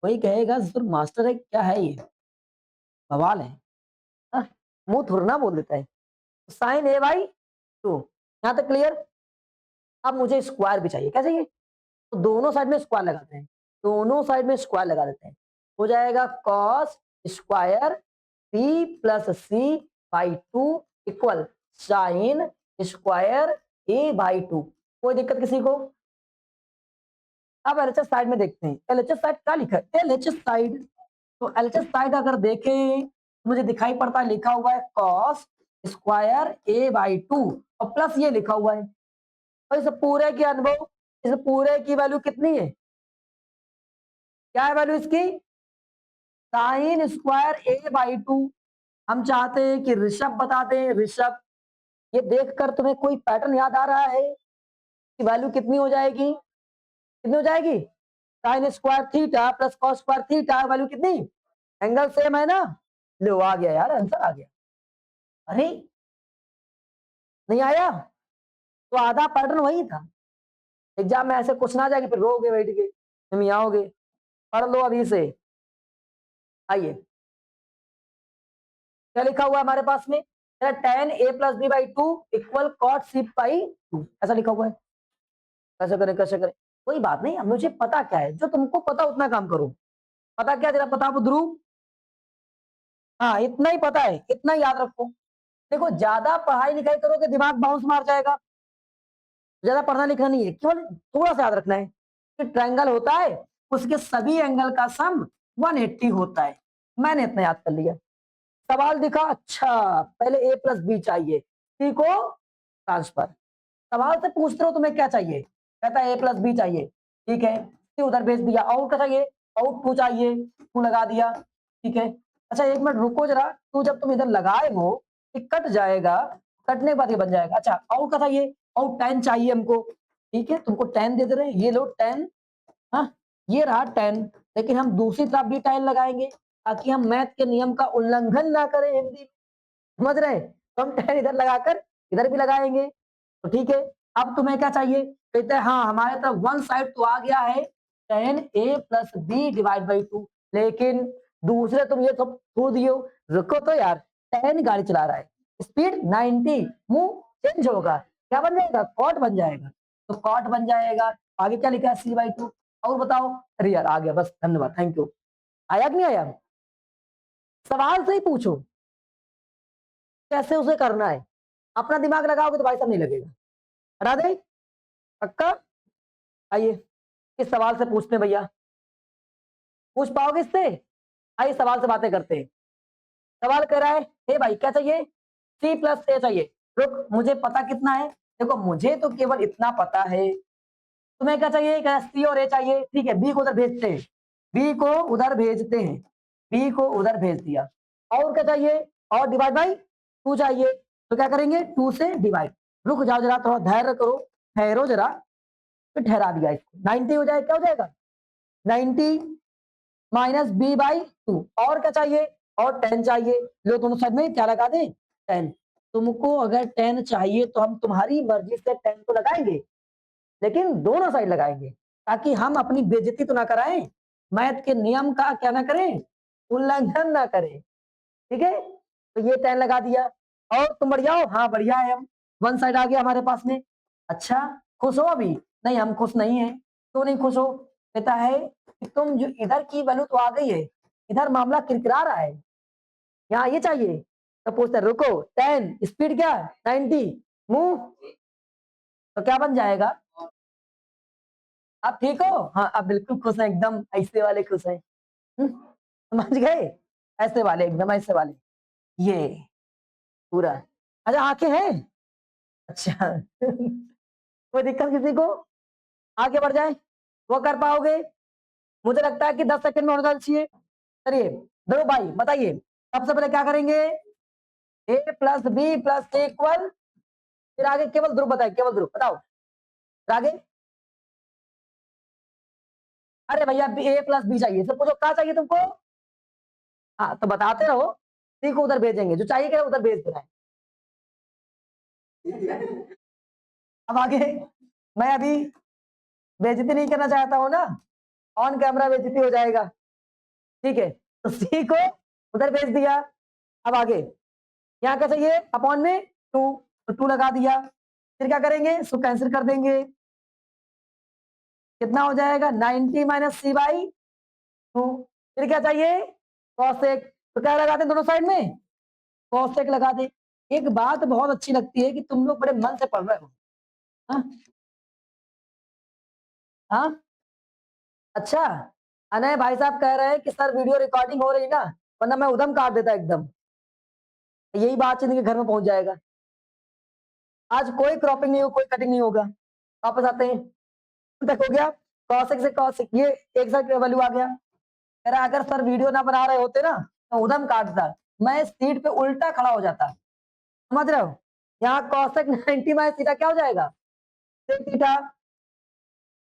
वही कहेगा सर मास्टर है क्या है ये, बवाल है, मुंह थुरना बोल देता है, साइन ए बाई 2, यहां तक क्लियर। अब मुझे स्क्वायर भी चाहिए, क्या चाहिए, तो दोनों साइड में स्क्वायर लगाते हैं, दोनों साइड में स्क्वायर लगा देते हैं, हो जाएगा cos square b plus c by 2 equal sine square a by 2। कोई दिक्कत किसी को। अब एलएचएस साइड में देखते हैं, एलएचएस साइड क्या लिखा है, एलएचएस साइड, तो एलएचएस साइड अगर देखें तो मुझे दिखाई पड़ता है, लिखा हुआ है कॉस स्क्वायर ए बाई 2 और प्लस ये लिखा हुआ है, और इस पूरे के अनुभव, इस पूरे की वैल्यू कितनी है, क्या है वैल्यू इसकी, साइन स्क्वायर ए बाई 2। हम चाहते हैं कि ऋषभ बता दें, ऋषभ ये देखकर तुम्हें कोई पैटर्न याद आ रहा है कि वैल्यू कितनी हो जाएगी, कितनी हो जाएगी, sign square theta plus cos square theta, value कितनी, एंगल सेम है ना, लो आ गया यार, आंसर आ गया। अरे नहीं आया, तो आधा पैटर्न वही था, एग्जाम में ऐसे क्वेश्चन आ जाएंगे फिर रोगे बैठ के, तुम आओगे, पढ़ लो अभी से। आइए क्या लिखा हुआ है हमारे पास में, tan a plus b by 2 equal cot c by 2, ऐसा लिखा हुआ है, कैसे करें कैसे करें, कोई बात नहीं, मुझे पता क्या है, जो तुमको पता उतना काम करो, पता क्या तेरा पता बुद्रू, हाँ इतना ही पता है, इतना ही याद रखो। देखो ज्यादा पढ़ाई लिखाई करोगे दिमाग बाउंस मार जाएगा, ज्यादा पढ़ना लिखना नहीं है, केवल थोड़ा सा याद रखना है कि ट्रायंगल होता है उसके सभी एंगल का सम 180 होता है। मैंने इतना याद कर लिया। सवाल दिखा, अच्छा पहले a प्लस बी चाहिए, c को ट्रांसफर। सवाल से पूछते हो तुम्हें क्या चाहिए, कहता है a प्लस बी चाहिए, ठीक है, c उधर भेज दिया। आउट का चाहिए, आउट टू चाहिए, टू लगा दिया, ठीक है। अच्छा एक मिनट रुको जरा, तू जब तुम इधर लगाए हो ये कट जाएगा, कटने के बाद ये बन जाएगा। अच्छा आउट का चाहिए, आउट 10 चाहिए हमको, ठीक है, तुमको 10 दे रहे हैं, ये लो 10, हाँ ये रहा 10, लेकिन हम दूसरी तरफ भी 10 लगाएंगे ताकि हम मैथ के नियम का उल्लंघन ना करें हिंदी में, समझ रहे, तो हम 10 इधर लगाकर इधर भी लगाएंगे। तो ठीक है, अब तुम्हें क्या चाहिए, कहते हैं हाँ हमारे तरफ वन साइड तो आ गया है 10a plus B divide by 2, लेकिन दूसरे तुम ये सब छोड़ दियो, रुको तो यार, 10 गाड़ी चला रहा है, स्पीड 90, मुंह चेंज होगा, क्या बन जाएगा, कॉट बन जाएगा, तो कॉट बन जाएगा। आगे क्या लिखा है c/2, और बताओ, अरे यार आ गया, बस धन्यवाद, थैंक यू। आया कि नहीं आया, सवाल से ही पूछो कैसे उसे करना है, अपना दिमाग लगाओगे तो भाई साहब नहीं लगेगा। हटा दे, पक्का। आइए इस सवाल से पूछते हैं भैया, पूछ पाओगे इससे, आइए सवाल से बातें करते हैं। सवाल कह रहा है, हे भाई क्या चाहिए, c प्लस a चाहिए। रुक, मुझे पता कितना है, देखो मुझे तो केवल इतना पता है, तुम्हें क्या चाहिए, क्या c और a चाहिए, ठीक है, b को उधर भेजते हैं, b को उधर भेजते हैं, b को उधर भेज दिया। और क्या चाहिए, और डिवाइड बाई 2 चाहिए, तो क्या करेंगे 2 से डिवाइड। रुक जाओ जरा, थोड़ा धैर्य करो, ठहरो जरा, फिर ठहरा दिया इसको, 90 हो जाएगा, क्या हो जाएगा 90 माइनस बी बाई 2। और क्या चाहिए, और 10 चाहिए, लो दोनों साइड में क्या लगा दें 10। तुमको अगर 10 चाहिए तो हम तुम्हारी मर्जी से 10 तो लगाएंगे, लेकिन दोनों साइड लगाएंगे ताकि हम अपनी बेइज्जती तो ना कराएं, मैथ के नियम का क्या ना करें, उल्लंघन ना करें, ठीक है। तो ये 10 लगा दिया, और तुम बढ़िया हो, हाँ बढ़िया है, हम वन साइड आ गया हमारे पास में। अच्छा खुश हो अभी, नहीं हम खुश नहीं है, क्यों नहीं खुश हो, कहता है कि तुम जो इधर की वैल्यू तो आ गई है, इधर मामला किरकिरा रहा है, यहाँ ये चाहिए। तो पूछते रुको 10 स्पीड क्या 90, मूव, तो क्या बन जाएगा, आप ठीक हो, हाँ आप बिल्कुल खुश हैं, एकदम ऐसे वाले खुश हैं, समझ गए, ऐसे वाले एकदम ऐसे वाले, ये पूरा। अच्छा आंखें हैं, अच्छा कोई दिक्कत किसी को, आगे बढ़ जाए, वो कर पाओगे, मुझे लगता है कि 10 सेकंड में होना चाहिए। चलिए ध्रुव भाई बताइए, सबसे पहले क्या करेंगे, a plus b plus c equal, फिर आगे केवल ध्रुव बताए, केवल ध्रुव बताओ, फिर आगे, अरे भैया a प्लस बी चाहिए, सब पूछो क्या चाहिए तुमको, हाँ तो बताते रहो, c को उधर भेजेंगे, जो चाहिए क्या उधर भेज देना है। अब आगे, मैं अभी बेइज्जती नहीं करना चाहता हूँ ना, ऑन कैमरा बेइज्जती हो जाएगा, ठीक है, तो सी को उधर भेज दिया। अब आगे यहाँ क्या चाहिए, अपॉन में 2, तो 2 लगा दिया, फिर क्या करेंगे, इसको कैंसिल कर देंगे, कितना हो जाएगा 90 माइनस सी बाई 2। फिर क्या चाहिए, कॉसेक, तो क्या लगा दें दोनों साइड में, कॉसेक लगा दें। एक बात बहुत अच्छी लगती है कि तुम लोग बड़े मन से पढ़ रहे हो, हाँ हाँ, अच्छा, अनय भाई साहब कह रहे हैं कि सर वीडियो रिकॉर्डिंग हो रही ना, वरना मैं उधम काट देता एकदम, यही बात इनके घर में पहुंच जाएगा। आज कोई क्रॉपिंग नहीं हो, कोई कटिंग नहीं होगा। वापस आते हैं, तक हो गया, कॉसेक से कॉसेक, ये एक साइड वैल्यू आ गया। कह रहा अगर सर वीडियो ना बना रहे होते ना तो उधम काटता, मैं सीट पे उल्टा खड़ा हो जाता, समझ रहे हो, यहाँ कॉसेक 90 माइनस थीटा क्या हो जाएगा, सेक थीटा,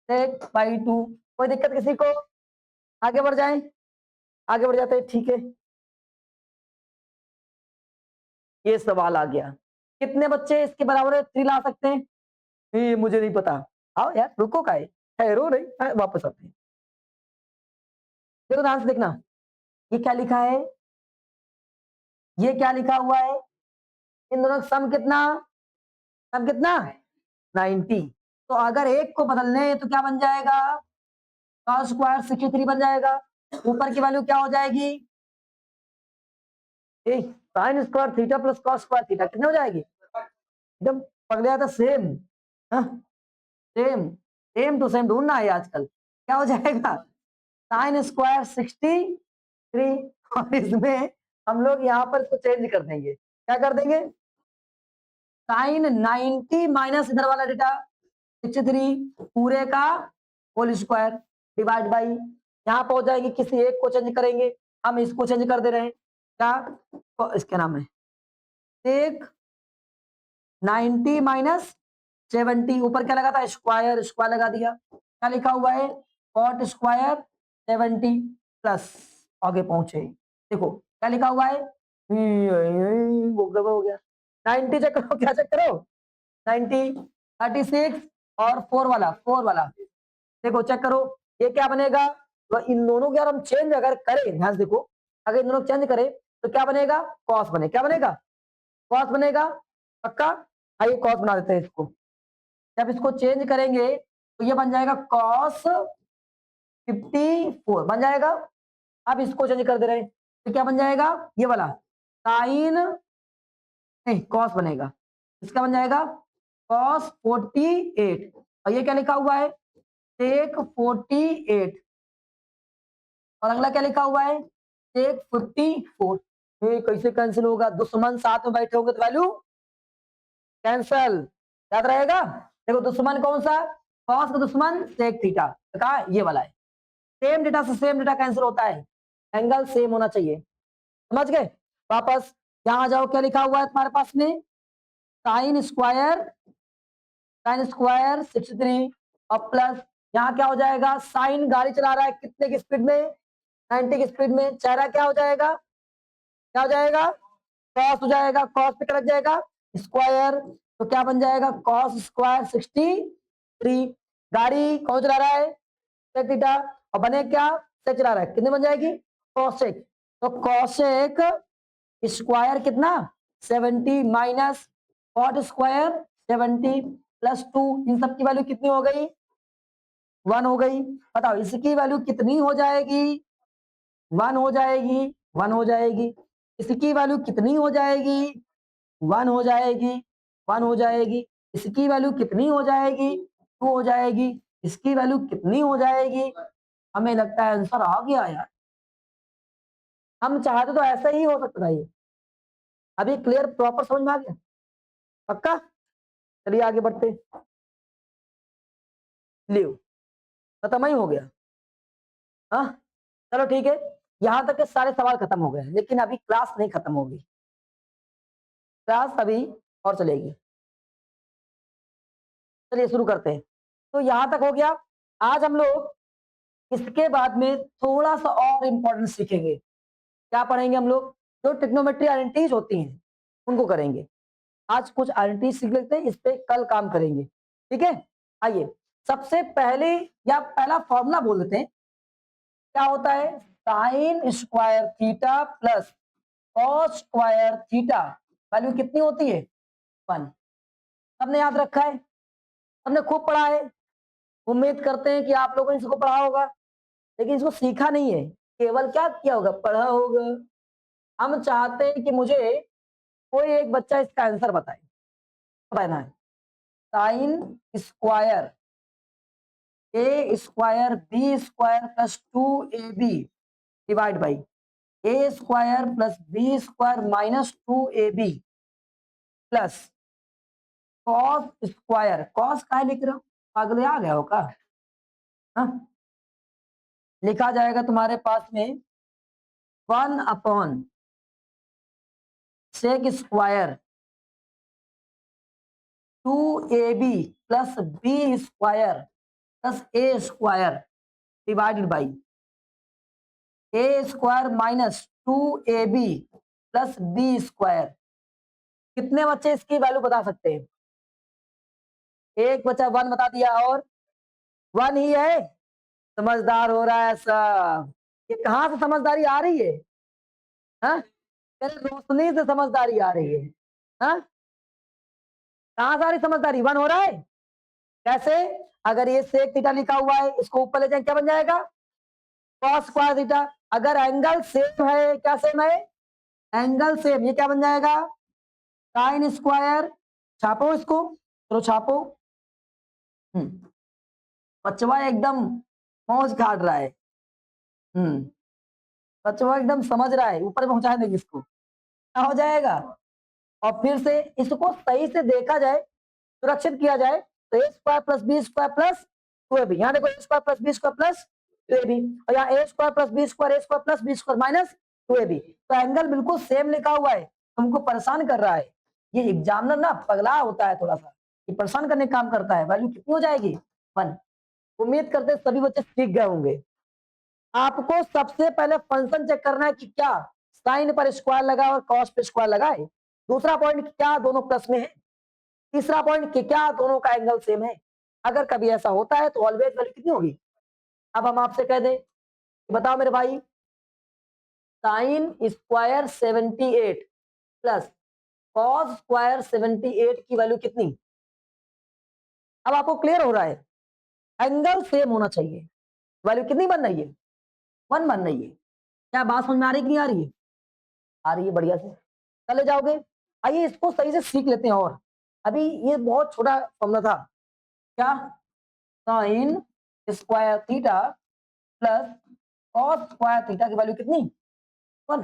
सेक बाई 2। कोई दिक्कत किसी को, आगे बढ़ जाए, आगे बढ़ जाते हैं, ठीक है। ये सवाल आ गया, कितने बच्चे इसके बराबर 3 ला सकते हैं, ये मुझे नहीं पता, आओ यार रुको, का ठहरो नहीं, वापस आते हैं। देखो ध्यान से देखना, ये क्या लिखा है, ये क्या लिखा हुआ है, इन दोनों का सम कितना, सम कितना 90। तो अगर एक को बदलने तो क्या बन जाएगा, cos स्क्वायर 63 बन जाएगा, ऊपर की वैल्यू क्या हो जाएगी, sign square theta plus cos square theta, कितने हो जाएगी, एकदम पकड़ लिया था सेम, हाँ सेम, सेम टू सेम ढूंढना है आजकल, क्या हो जाएगा साइन स्क्वायर 63 और इसमें हम लोग यहाँ पर इसको चेंज कर देंगे, क्या कर देंगे, साइन 90 माइनस इधर वाला डेटा 63 पूरे का होल स्क्वायर डिवाइड बाई, यहाँ पर हो जाएगी, किसी एक को चेंज करेंगे, हम इसको चेंज कर दे रहे हैं, क्या तो इसके नाम है एक 90 माइनस 70, ऊपर क्या लगा था स्क्वायर, स्क्वायर लगा दिया, क्या लिखा हुआ है कॉट स्क्वायर 70 प्लस, आगे पहुंचे देखो क्या लिखा हुआ है, हो गया 90 चेक करो, क्या चेक करो 90 36 और 4 वाला देखो चेक करो, ये क्या बनेगा, तो इन दोनों के अगर हम चेंज अगर करें, ध्यान से देखो, अगर इन दोनों चेंज करें तो क्या बनेगा, कॉस बने, क्या बनेगा, कॉस बनेगा, पक्का, आइए कॉस बना देते हैं इसको, जब इसको चेंज करेंगे तो ये बन जाएगा कॉस 54 बन जाएगा, अब इसको चेंज कर दे रहे हैं तो क्या बन जाएगा, ये वाला साइन नहीं कॉस बनेगा, इसका बन जाएगा कॉस 48 और ये क्या लिखा हुआ है टेक 48 और अगला क्या लिखा हुआ है टेक 54, ये कैसे कैंसिल होगा, दुश्मन साथ में बैठे होंगे तो वैल्यू कैंसल, याद रहेगा, देखो दुश्मन कौन सा, कॉस का दुश्मन सेक थीटा, तो कहा ये वाला है, सेम डेटा से सेम डेटा कैंसिल होता है, एंगल सेम होना चाहिए, समझ गए, वापस यहां जाओ, क्या लिखा हुआ है तुम्हारे पास में साइन स्क्वायर 63 और प्लस यहाँ क्या हो जाएगा, साइन गाड़ी चला रहा है कितने की स्पीड में 90 की स्पीड में, चेहरा क्या हो जाएगा, क्या हो जाएगा कॉस हो जाएगा, कॉस पे क्या लग जाएगा स्क्वायर, तो क्या बन जाएगा कॉस स्क्वायर 63, गाड़ी कौन चला रहा है सेक थीटा और बने क्या सेक चला रहा है, कितने बन जाएगी कॉसेक, तो कॉसेक स्क्वायर कितना 70 माइनस कॉट स्क्वायर 70 प्लस 2, इन सब की वैल्यू कितनी हो गई 1 हो गई, बताओ इसकी वैल्यू कितनी हो जाएगी 1 हो जाएगी, 1 हो जाएगी, इसकी वैल्यू कितनी हो जाएगी 1 हो जाएगी, 1 हो जाएगी, इसकी वैल्यू कितनी हो जाएगी 2 हो जाएगी, इसकी वैल्यू कितनी हो जाएगी, हमें लगता है आंसर आ गया यार, हम चाहते तो ऐसा ही हो सकता है, ये अभी क्लियर प्रॉपर समझ में आ गया, पक्का, चलिए आगे बढ़ते, लियो खत्म ही हो गया, हाँ चलो ठीक है, यहां तक के सारे सवाल खत्म हो गए, लेकिन अभी क्लास नहीं खत्म होगी, क्लास अभी और चलेगी, चलिए शुरू करते हैं, तो यहां तक हो गया, आज हम लोग इसके बाद में थोड़ा सा और इंपॉर्टेंट सीखेंगे, क्या पढ़ेंगे हम लोग, जो ट्रिग्नोमेट्री आइडेंटिटीज होती हैं उनको करेंगे, आज कुछ आइडेंटिटीज सीख लेते हैं, इस पे कल काम करेंगे, ठीक है, आइए सबसे पहले या पहला फॉर्मूला बोल देते हैं, क्या होता है sine square theta plus cos square theta, value कितनी होती है 1, सबने याद रखा है, सबने खूब पढ़ा है, उम्मीद करते हैं कि आप लोगों ने इसको पढ़ा होगा, लेकिन इसको सीखा नहीं है, केवल क्या किया होगा पढ़ा होगा, हम चाहते हैं कि मुझे कोई एक बच्चा इसका आंसर बताए, बताना है sine square a square b square plus 2ab divide by a square plus B square minus 2ab plus cos square, cos का लिख रहा हूं पागल आ गया होगा, हाँ लिखा जाएगा तुम्हारे पास में 1 upon sec square 2ab plus B square plus a square divided by a square minus 2ab plus B square, कितने बच्चे इसकी वैल्यू बता सकते हैं, एक बच्चा 1 बता दिया और 1 ही है, समझदार हो रहा है सब, ये कहां से समझदारी आ रही है, हाँ तेरे रोशनी से समझदारी आ रही है, हाँ कहां से आ रही समझदारी, 1 हो रहा है, कैसे, अगर ये सेक थीटा लिखा हुआ है इसको ऊपर ले जाए क्या बन जाएगा कॉस स्क्वायर थीटा, अगर एंगल सेम है, क्या सेम है एंगल सेम, ये क्या बन जाएगा साइन स्क्वायर, छापो इसको, चलो छापो, बच्चवा एकदम मौज काट रहा है, बच्चों एकदम समझ रहा है, ऊपर पहुंचा देंगे इसको, क्या हो जाएगा। और फिर से इसको सही से देखा जाए, सुरक्षित किया जाए, तो A square plus B square plus 2ab, यहाँ देखो A square plus B square plus 2ab, और यहाँ A square plus B square plus B square minus 2ab। तो एंगल बिल्कुल सेम लिखा हुआ है, हमको परेशान कर रहा है। ये एग्जामिनर ना पगला होता है थोड़ा सा, ये परेशान करने का काम करता है। वैल्यू कितनी हो जाएगी 1। उम्मीद करते सभी बच्चे सीख गए होंगे। आपको सबसे पहले फंक्शन चेक करना है कि क्या साइन पर स्क्वायर लगा और कॉस पर स्क्वायर लगा है। दूसरा पॉइंट क्या दोनों प्लस में है। तीसरा पॉइंट कि क्या दोनों का एंगल सेम है। अगर कभी ऐसा होता है तो ऑलवेज वैल्यू कितनी होगी। अब हम आपसे कह दें, बताओ मेरे भाई, sine square 78 plus cos square 78 की वैल्यू कितनी। अब आपको क्लियर हो रहा है, एंगल सेम होना चाहिए। वैल्यू कितनी बन रही है 1 बन रही है। क्या बात समझ में आ रही कि नहीं आ रही है। आ रही है, बढ़िया से चले जाओगे। आइए इसको सही से सीख लेते हैं। और अभी ये बहुत छोटा फॉर्मूला था, क्या sign square theta plus cos square theta की वैल्यू कितनी 1।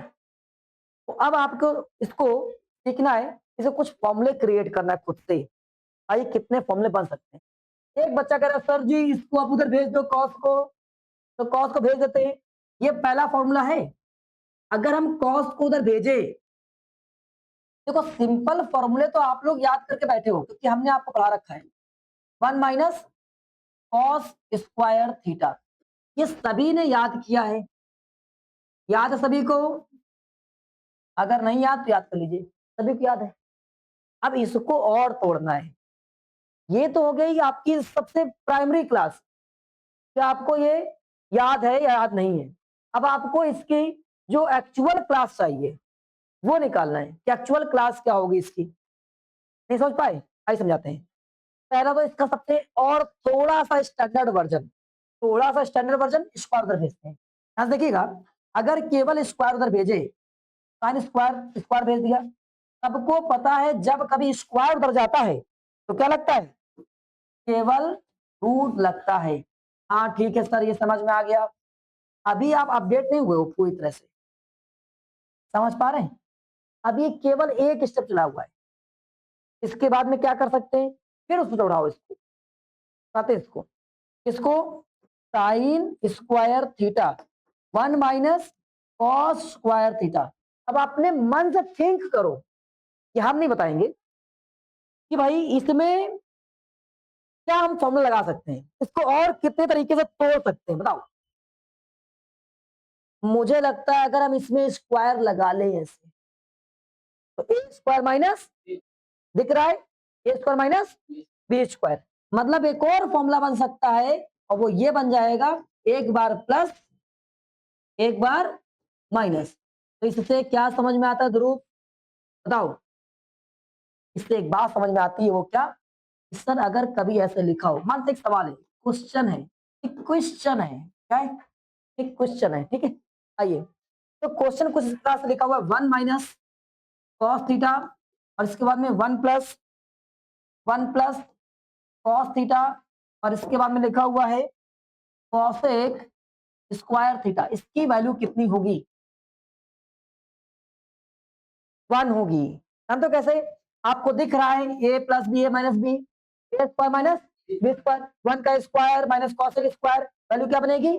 तो अब आपको इसको सीखना है, इसे कुछ फॉर्मूले क्रिएट करना है खुद से। आइए कितने फॉर्मूले बन सकते हैं। एक बच्चा कह रहा है सर जी इसको आप उधर भेज दो कॉस को, तो कॉस को भेज देते हैं। ये पहला फॉर्मूला है। अगर हम कॉस को उधर भेजे, देखो सिंपल फॉर्मूले तो आप लोग याद करके बैठे हो क्योंकि हमने आपको पढ़ा रखा है। 1 माइनस कॉस स्क्वायर थीटा, ये सभी ने याद किया है। याद है सभी को। अगर नहीं याद तो याद कर लीजिए, सभी को याद है। अब इसको और तोड़ना है। ये तो हो गई आपकी सबसे प्राइमरी क्लास, क्या आपको ये याद है या याद नहीं है। अब आपको इसकी जो एक्चुअल क्लास चाहिए वो निकालना है कि एक्चुअल क्लास क्या होगी इसकी। नहीं समझ पाए, आइए समझाते हैं। पहला तो इसका सबसे और थोड़ा सा स्टैंडर्ड वर्जन, स्क्वायर उधर भेजते हैं। यहां देखिएगा, अगर केवल स्क्वायर उधर भेजे, साइन स्क्वायर स्क्वायर भेज दिया। सबको पता है जब कभी स्क्वायर उधर जाता है तो क्या लगता है, केवल रूट लगता है। हाँ ठीक है सर, ये समझ में आ गया। अभी आप अपडेट नहीं हुए हो पूरी तरह से, समझ पा रहे हैं। अब ये केवल एक स्टेप चला हुआ है। इसके बाद में क्या कर सकते हैं, फिर उसको दोहराओ, इसको कहते हैं इसको sign square theta 1 minus cos square theta. अब अपने मन से थिंक करो, कि हम नहीं बताएंगे कि भाई इसमें क्या हम फॉर्मूला लगा सकते हैं, इसको और कितने तरीके से तोड़ सकते हैं बताओ। मुझे लगता है अगर हम इसमें स्क्वायर लगा लें ऐसे, तो ए स्क्वायर माइनस, दिख रहा है, ए स्क्वायर माइनस बी स्क्वायर, मतलब एक और फॉर्मूला बन सकता है और वो ये बन जाएगा एक बार प्लस एक बार माइनस। तो इससे क्या समझ में आता है ध्रुव, बताओ। इससे एक बात समझ में आती है, वो क्या, सर अगर कभी ऐसे लिखा हो, मान एक सवाल है, क्वेश्चन है, एक क्वेश्चन है, क्या है, एक क्वेश्चन है, ठीक है। आइए, तो क्वेश्चन कुछ इस तरह से लिखा हुआ है 1 माइनस कॉस थीटा, और इसके बाद में 1 प्लस कॉस थीटा, और इसके बाद में लिखा हुआ है कॉसेक स्क्वायर थीटा। इसकी वैल्यू कितनी होगी 1 होगी। हम तो कैसे, आपको दिख रहा है ए प्लस बी ए माइनस बी, ए स्क्वायर माइनस बी स्क्वायर, 1 का square minus cosec square, value क्या बनेगी।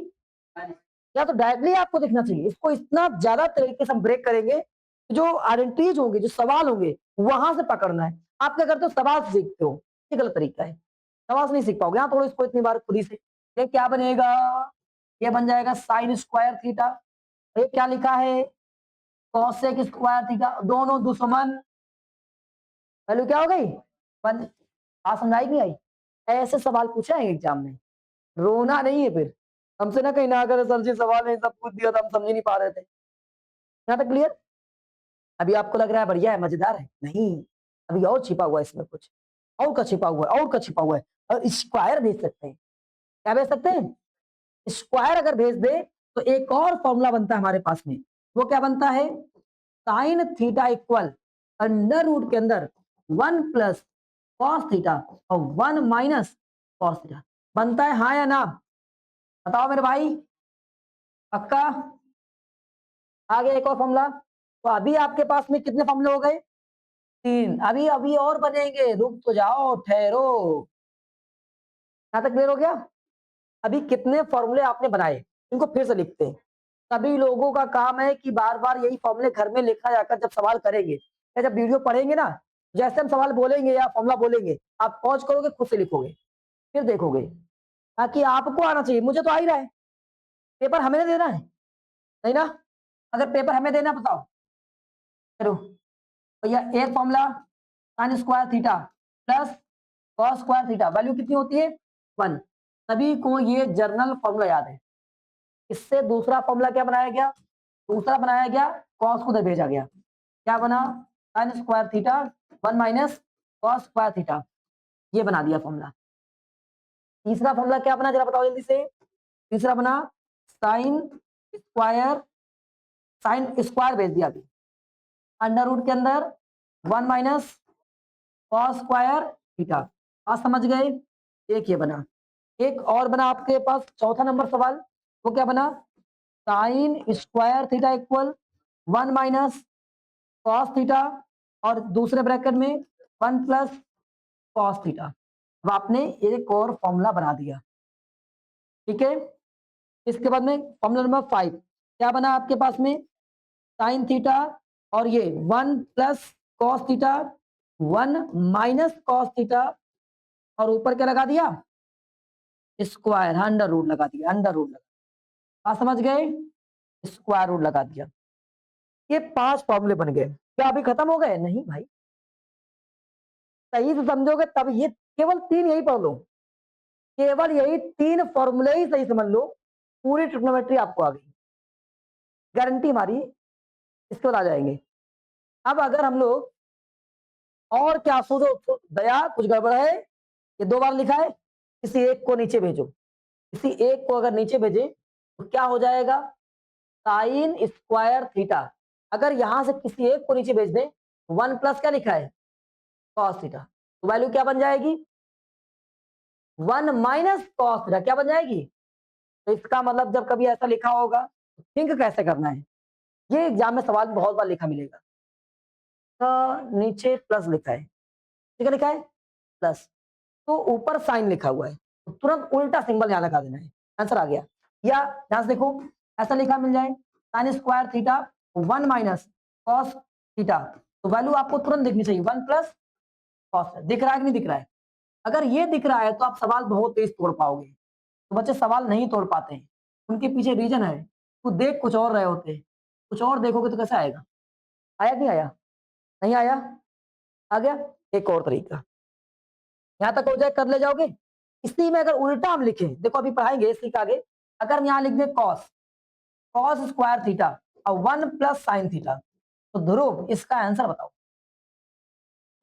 या तो डायरेक्टली आपको दिखना चाहिए, इसको इतना ज्यादा तरीके से हम ब्रेक करेंगे, जो आइडेंटिटीज होंगे, जो सवाल होंगे, वहां से पकड़ना है। आप क्या करते हो, सवाल से सीखते हो, ये गलत तरीका है। सवाल से नहीं सीख पाओगे। यहाँ थोड़ा इसको इतनी बार खुद ही से, ये क्या बनेगा, ये बन जाएगा साइन स्क्वायर थीटा। ये क्या लिखा है, कॉसेक स्क्वायर थीटा, दोनों दुश्मन, वैल्यू क्या हो गई 1। बात समझाई नहीं आई। ऐसे सवाल पूछे हैं एग्जाम में, रोना नहीं है फिर, हमसे ना कहीं ना अगर सर जी सवाल में सब कुछ दिया था हम समझ नहीं पा रहे थे। यहाँ तक क्लियर। अभी आपको लग रहा है बढ़िया है, मजेदार है, नहीं, अभी और छिपा हुआ है इसमें कुछ, और का छिपा हुआ है, और का छिपा हुआ है। और स्क्वायर भेज सकते हैं, क्या भेज सकते हैं, स्क्वायर अगर भेज दे तो एक और फॉर्मूला बनता है हमारे पास में। वो क्या बनता है, sine theta equal under root के अंदर 1 प्लस कॉस थीटा और 1 माइनस कॉस थीटा बनता है, हाँ या ना, बताओ मेरे भाई। पक्का? आ गया एक और फॉर्मूला। तो अभी आपके पास में कितने फॉर्मूले हो गए? 3। अभी अभी और बनेंगे, रुक तो जाओ, ठहरो। यहां तक क्लियर हो गया? अभी कितने फॉर्मूले आपने बनाए, इनको फिर से लिखते हैं। सभी लोगों का काम है कि बार बार यही फॉर्मूले घर में लिखा जाकर जब सवाल करेंगे या जब वीडियो पढ़ेंगे ना, जैसे हम सवाल बोलेंगे या फॉर्मूला बोलेंगे, आप पॉज करोगे, खुद से लिखोगे, फिर देखोगे, ताकि आपको आना चाहिए। मुझे तो आ ही रहा है, पेपर हमें नहीं देना है, नहीं ना? अगर पेपर हमें देना, बताओ करो भैया। एक formula sine square theta plus cos square theta, value कितनी होती है? 1। सभी को ये जर्नल फॉर्मूला याद है। इससे दूसरा फॉर्मूला क्या बनाया गया? दूसरा बनाया गया, कॉस को उधर भेजा गया, क्या बना? Sign square theta 1 minus cos square theta, ये बना दिया फॉर्मूला। तीसरा फॉर्मूला क्या बना, जरा बताओ जल्दी से। तीसरा बना साइन स्क्वायर, साइन स्क्वायर भेज दिया अभी, अंडर रूट के अंदर 1 माइनस कॉस स्क्वायर थीटा। आज समझ गए? एक ये बना। एक और बना आपके पास चौथा नंबर सवाल, वो क्या बना? Sign square theta equal 1 minus cos theta, और दूसरे ब्रैकेट में 1 प्लस कॉस थीटा। अब आपने एक और फॉर्मूला बना दिया, ठीक है। इसके बाद में फॉर्मूला नंबर 5 क्या बना आपके पास में? साइन थीटा और ये 1 plus cos theta, 1 minus cos theta, और ऊपर क्या लगा दिया? स्क्वायर, अंडर रूट लगा दिया, अंडर रूट लगा। आप समझ गए? स्क्वायर रूट लगा दिया। ये 5 फॉर्मूले बन गए। क्या अभी खत्म हो गए? नहीं भाई, सही से समझोगे तब। ये केवल 3 यही पढ़ लो, केवल यही 3 फॉर्मूले ही सही समझ लो, पूरी ट्रिग्नोमेट्री आपको आ गई, गारंटी हमारी। इसके बाद आ जाएंगे। अब अगर हम लोग और क्या सोचो, दया कुछ गड़बड़ है, ये 2 बार लिखा है, किसी एक को नीचे भेजो। किसी एक को अगर नीचे भेजे तो क्या हो जाएगा? Sign square theta. अगर यहां से किसी एक को नीचे भेज दे, 1 प्लस क्या लिखा है? Cos theta. तो वैल्यू क्या बन जाएगी? 1 माइनस कॉस थीटा, क्या बन जाएगी? तो इसका मतलब जब कभी ऐसा लिखा होगा तो थिंक कैसे करना है, ये एग्जाम में सवाल बहुत बार लिखा मिलेगा। तो नीचे प्लस लिखा है, ठीक है, लिखा है प्लस, तो ऊपर साइन लिखा हुआ है, तो तुरंत उल्टा सिंबल यहां लगा देना है, आंसर आ गया। या ध्यान से देखो, ऐसा लिखा मिल जाए sign square theta 1 minus cos theta, तो वैल्यू आपको तुरंत दिखनी चाहिए 1 प्लस कॉस। दिख रहा है कि नहीं दिख रहा है? अगर ये दिख रहा है तो आप सवाल बहुत तेज तोड़ पाओगे। तो बच्चे सवाल नहीं तोड़ पाते हैं, उनके पीछे रीजन है, वो देख कुछ और रहे होते हैं, कुछ और देखोगे तो कैसे आएगा? आया कि नहीं आया? नहीं आया? आ गया? एक और तरीका, यहां तक हो जाए कर ले जाओगे। इसी में अगर उल्टा हम लिखें, देखो अभी पढ़ाएंगे इसी के आगे, अगर हम यहाँ लिख दें कॉस, कॉस स्क्वायर थीटा और 1 प्लस साइन थीटा, तो ध्रुव इसका आंसर बताओ।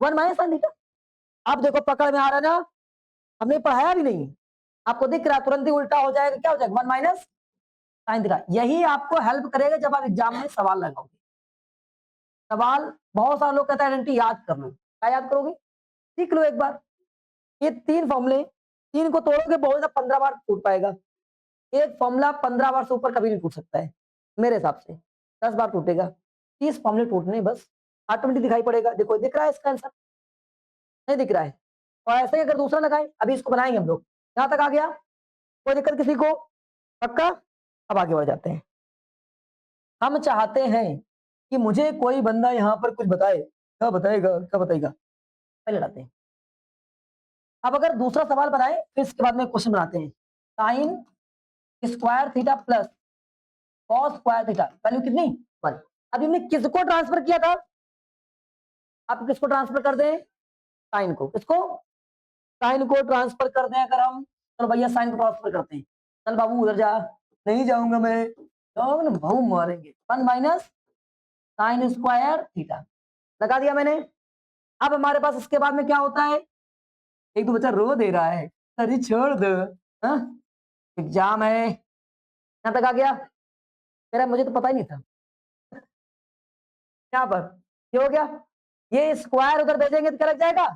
1 माइनस साइन थीटा। अब देखो पकड़ में आ रहा है ना, हमने पढ़ाया भी नहीं, आपको दिख रहा है, तुरंत ही उल्टा हो जाएगा, क्या हो जाएगा? 1 माइनस साइन थीटा। यही आपको हेल्प करेगा जब आप एग्जाम में सवाल लगाओगे। सवाल बहुत सारे लोग कहते हैं आइडेंटिटी याद कर लो, क्या याद करोगे? सीख लो एक बार। ये 3 फॉर्मूले, 3 को तोड़ोगे बहुत ज्यादा 15 बार टूट पाएगा। एक फॉर्मूला 15 बार से ऊपर कभी नहीं टूट सकता है मेरे हिसाब से, 10 बार टूटेगा। 30 फॉर्मूले टूटने बस, ऑटोमेटिक दिखाई पड़ेगा। देखो दिख रहा है इसका आंसर? नहीं दिख रहा है? और ऐसे ही अगर दूसरा लगाएं, अभी इसको बनाएंगे हम लोग, यहां तक आ गया, कोई दिक्कत किसी को? पक्का? अब आगे बढ़ जाते हैं। हम चाहते हैं कि मुझे कोई बंदा यहाँ पर कुछ बताए, क्या बताएगा, क्या बताएगा? पहले लाते हैं। अब अगर दूसरा सवाल बनाए फिर इसके बाद में क्वेश्चन बनाते हैं। Sign square theta plus cos square theta, value कितनी? 1। अभी हमने किसको ट्रांसफर किया था? आप किसको ट्रांसफर कर दें? साइन को। किसको? साइन को ट्रांसफर कर दें अगर हम, चलो भैया साइन को ट्रांसफर करते हैं। चल बाबू उधर जा। नहीं जाऊंगा मैं, जाओगे ना भाऊ मारेंगे। 1 माइनस साइन स्क्वायर थीटा लगा दिया मैंने। अब हमारे पास इसके बाद में क्या होता है? एक तो बच्चा रो दे रहा है, अरे छोड़ दो, हाँ एग्जाम है। यहां तक आ गया? मेरा मुझे तो पता ही नहीं था। यहाँ पर क्या हो गया? ये स्क्वायर उधर भेजेंगे तो क्या लग जाएगा?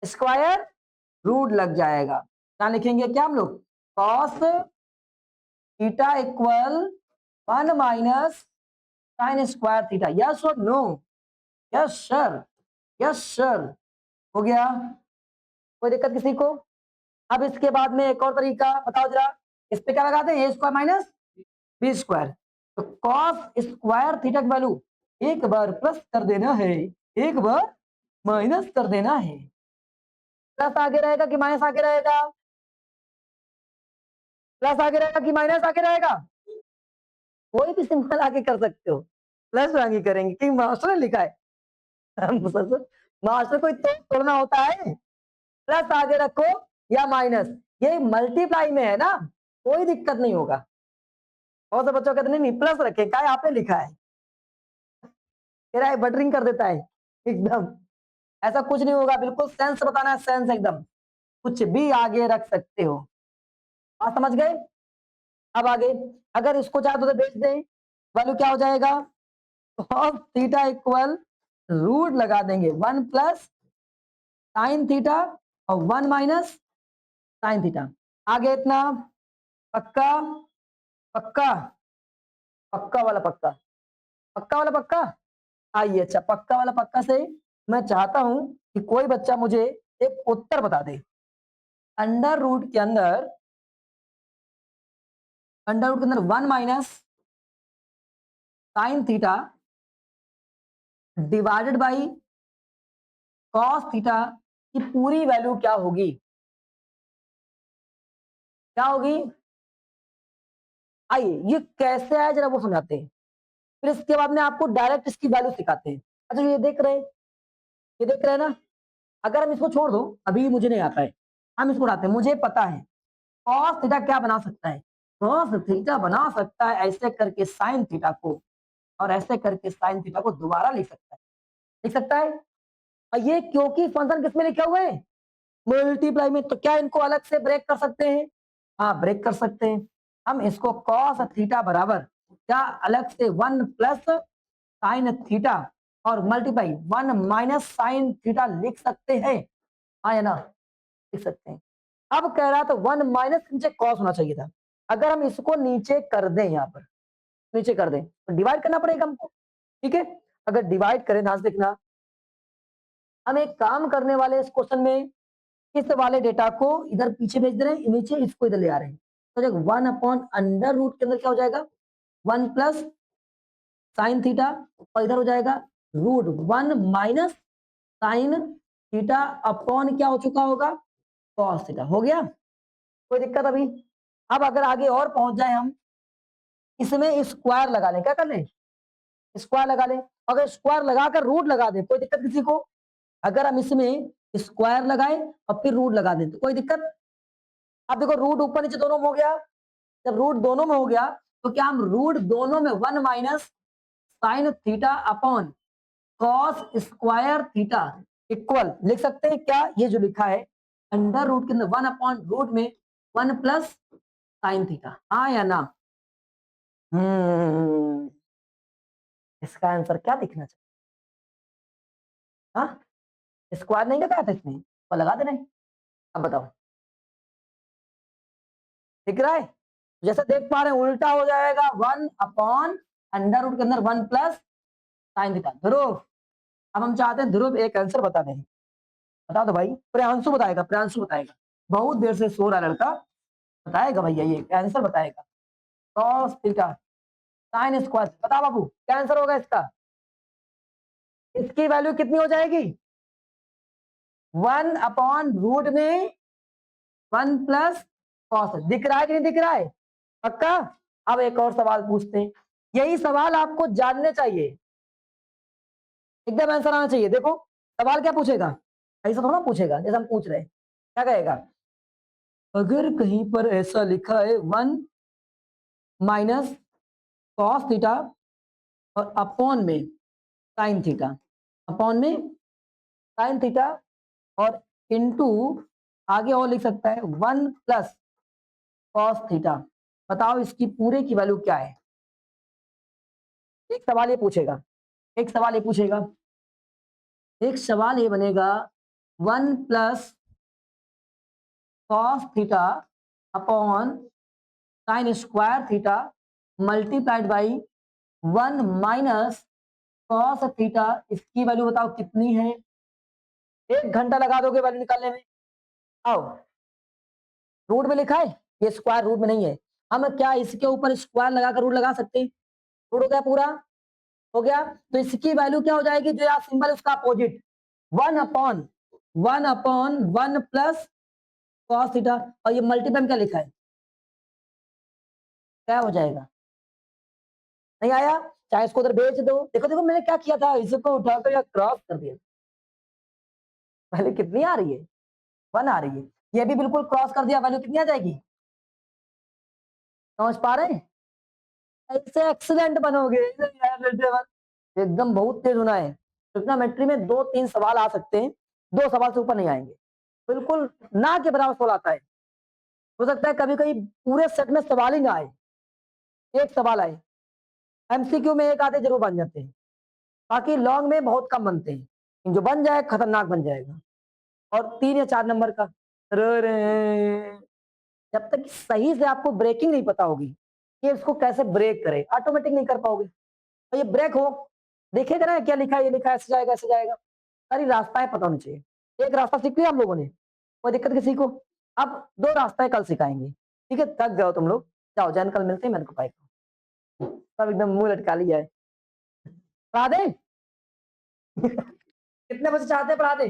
स्क्वायर रूट लग जाएगा। क्या लिखेंगे क्या हम लोग? Cos theta equal 1 minus sine square theta, yes और no? Yes sir, yes sir, हो गया, कोई दिक्कत किसी को? अब इसके बाद में एक और तरीका बताओ जरा, इस पे क्या लगाते हैं, ए स्क्वायर माइनस बी स्क्वायर, तो कॉस स्क्वायर थीटा की वैल्यू एक बार प्लस कर देना है, एक बार माइनस कर देना है। प्लस आगे रहेगा कि माइनस आगे रहेगा? प्लस आगे रहेगा कि माइनस आगे रहेगा? कोई भी सिंबल आगे कर सकते हो, प्लस आगे करेंगे क्योंकि मास्टर ने लिखा है। मास्टर कोई तो तोड़ना होता है, प्लस आगे रखो या माइनस, ये मल्टीप्लाई में है ना, कोई दिक्कत नहीं होगा। बहुत से बच्चों कहते नहीं प्लस रखे, क्या आपने लिखा है, तेरा है बटरिंग कर देता है एकदम, ऐसा कुछ नहीं होगा, बिल्कुल सेंस बताना है, सेंस एकदम, कुछ भी आगे रख सकते हो। बात समझ गए? अब आगे अगर इसको चाहे तो बेच दें, वैल्यू क्या हो जाएगा, cos थीटा इक्वल रूट लगा देंगे 1 प्लस साइन थीटा और 1 माइनस साइन थीटा। आगे इतना पक्का, पक्का, पक्का वाला पक्का, पक्का वाला पक्का। आइए, अच्छा पक्का वाला पक्का से मैं चाहता हूं कि कोई बच्चा मुझे एक उत्तर बता दे, अंडर रूट के अंदर, अंडर रूट के अंदर 1 minus sine theta divided by cos theta की पूरी वैल्यू क्या होगी, क्या होगी? आइए ये कैसे आया जरा वो समझाते हैं, फिर इसके बाद में आपको डायरेक्ट इसकी वैल्यू सिखाते हैं। अच्छा ये देख रहे हैं, ये देख रहे हैं ना, अगर हम इसको छोड़ दो, अभी मुझे नहीं आता है, हम इसको उड़ाते हैं, मुझे पता है कॉस थीटा क्या बना सकता है, कॉस थीटा बना सकता है ऐसे करके साइन थीटा को, और ऐसे करके साइन थीटा को दोबारा लिख सकता है, लिख सकता है। और ये क्योंकि फंक्शन किसमें लिखे हुए हैं, मल्टीप्लाई में, तो क्या इनको अलग से ब्रेक कर सकते हैं? हाँ ब्रेक कर सकते हैं। हम इसको कॉस थीटा बराबर क्या अलग से 1 प्लस साइन थीटा और मल्टीप्लाई 1 माइनस साइन थीटा लिख सकते हैं, हाँ या ना? लिख सकते हैं। अब कह रहा था 1 माइनस नीचे कॉस होना चाहिए था, अगर हम इसको नीचे कर दें, यहाँ पर नीचे कर दें तो डिवाइड करना पड़ेगा हमको, ठीक है? अगर डिवाइड करें, ध्यान से देखना, हम एक काम करने वाले इस क्वेश्चन में, इस वाले डेटा को इधर पीछे भेज दे रहे हैं, नीचे इसको इधर ले आ रहे हैं, तो देखो 1 अपॉन अंडर रूट के अंदर क्या हो जाएगा, 1 प्लस साइन थीटा, और इधर हो जाएगा root 1 minus sine theta upon क्या हो चुका होगा, कॉस थीटा। हो गया, कोई दिक्कत अभी? अब अगर आगे और पहुंच जाए हम, इसमें स्क्वायर लगा लें, क्या कर लें, स्क्वायर लगा लें, अगर स्क्वायर लगाकर रूट लगा दें, कोई दिक्कत किसी को? अगर हम इसमें स्क्वायर लगाए और फिर रूट लगा दें तो कोई दिक्कत? अब देखो रूट ऊपर नीचे दोनों में हो गया, जब रूट दोनों में हो गया तो क्या हम रूट दोनों में 1 minus sine theta upon cos square theta equal लिख सकते हैं क्या, ये जो लिखा है अंडर रूट के अंदर 1 अपॉन रूट में 1 प्लस साइन थीटा, हाँ या ना? इसका आंसर क्या दिखना चाहिए? हाँ, स्क्वायर नहीं लगाया था इसमें, और लगा देना है। अब बताओ, दिख रहा है? जैसे देख पा रहे हैं उल्टा हो जाएगा, 1 अपॉन अंडर रूट के अंदर 1 प्लस साइन थीटा। ध्रुव, अब हम चाहते हैं ध्रुव एक आंसर बता दें, बता दो भाई, प्रियांशु बताएगा, प्रियांशु बताएगा, बहुत देर से सो रहा लड़का, बताएगा भैया, ये आंसर बताएगा, कॉस थीटा साइन स्क्वायर, बता बाबू क्या आंसर होगा इसका, इसकी वैल्यू कितनी हो जाएगी, 1 अपॉन रूट में 1 प्लस कॉस, दिख रहा है कि नहीं दिख रहा है? पक्का? अब एक और सवाल पूछते हैं, यही सवाल आपको जानने चाहिए, एकदम आंसर आना चाहिए। देखो सवाल क्या पूछेगा, ऐसा थोड़ा पूछेगा जैसे हम पूछ रहे हैं, क्या कहेगा, अगर कहीं पर ऐसा लिखा है 1 माइनस कॉस थीटा और अपॉन में साइन थीटा, अपॉन में साइन थीटा और इनटू आगे और लिख सकता है 1 प्लस कॉस थीटा, बताओ इसकी पूरे की वैल्यू क्या है? एक सवाल ये पूछेगा, एक सवाल ये पूछेगा, एक सवाल ये बनेगा 1 plus cos theta upon sine square theta multiplied by 1 minus cos theta, इसकी वैल्यू बताओ कितनी है? 1 घंटा लगा दोगे वैल्यू निकालने में। आओ, रूट में लिखा है, ये स्क्वायर रूट में नहीं है। हम क्या इसके ऊपर स्क्वायर लगाकर रूट लगा सकते हैं? रूट हो गया पूरा, हो गया। तो इसकी वैल्यू क्या हो जाएगी? जो यहाँ सिंबल उसका अपोजिट, 1 प्लस कॉस थीटा, और ये मल्टीप्लाई में क्या लिखा है? क्या हो जाएगा? नहीं आया? चाहे इसको उधर बेच दो। देखो देखो मैंने क्या किया था, इसको उठाकर या क्रॉस कर दिया। पहले कितनी आ रही है? 1 आ रही है। ये भी बिल्कुल क्रॉस कर दिया, वैल्यू कितनी आ जाएगी? समझ पा रहे हैं? ऐसे एक्सीलेंट बनोगे एकदम, बहुत तेज होना है। ट्रिग्नोमेट्री में 2-3 सवाल आ सकते हैं, 2 सवाल से ऊपर नहीं आएंगे। बिल्कुल ना के बराबर सवाल आता है। हो सकता है कभी कभी पूरे सेट में सवाल ही ना आए, एक सवाल आए। एमसीक्यू में एक आधे जरूर बन जाते हैं, बाकी लॉन्ग में बहुत कम बनते हैं। जो बन जाए खतरनाक बन जाएगा। और 3 या 4 नंबर का जब तक सही से आपको ब्रेकिंग नहीं पता होगी कि इसको कैसे ब्रेक करें, ऑटोमेटिक नहीं कर पाओगे। और ये ब्रेक हो, देखेगा ना क्या लिखा है, ये लिखा है ऐसे जाएगा ऐसे जाएगा, सारी रास्ता है पता होना चाहिए। एक रास्ता सीख लिया हम लोगों ने, कोई दिक्कत की सीखो। अब 2 रास्ता है, कल सिखाएंगे। ठीक है, थक गए हो तुम लोग, जाओ जैन, कल मिलते हैं। मेरे को पाई सब एकदम मुंह लटका लिया है। पढ़ा दे कितने बजे चाहते हैं पढ़ा दे?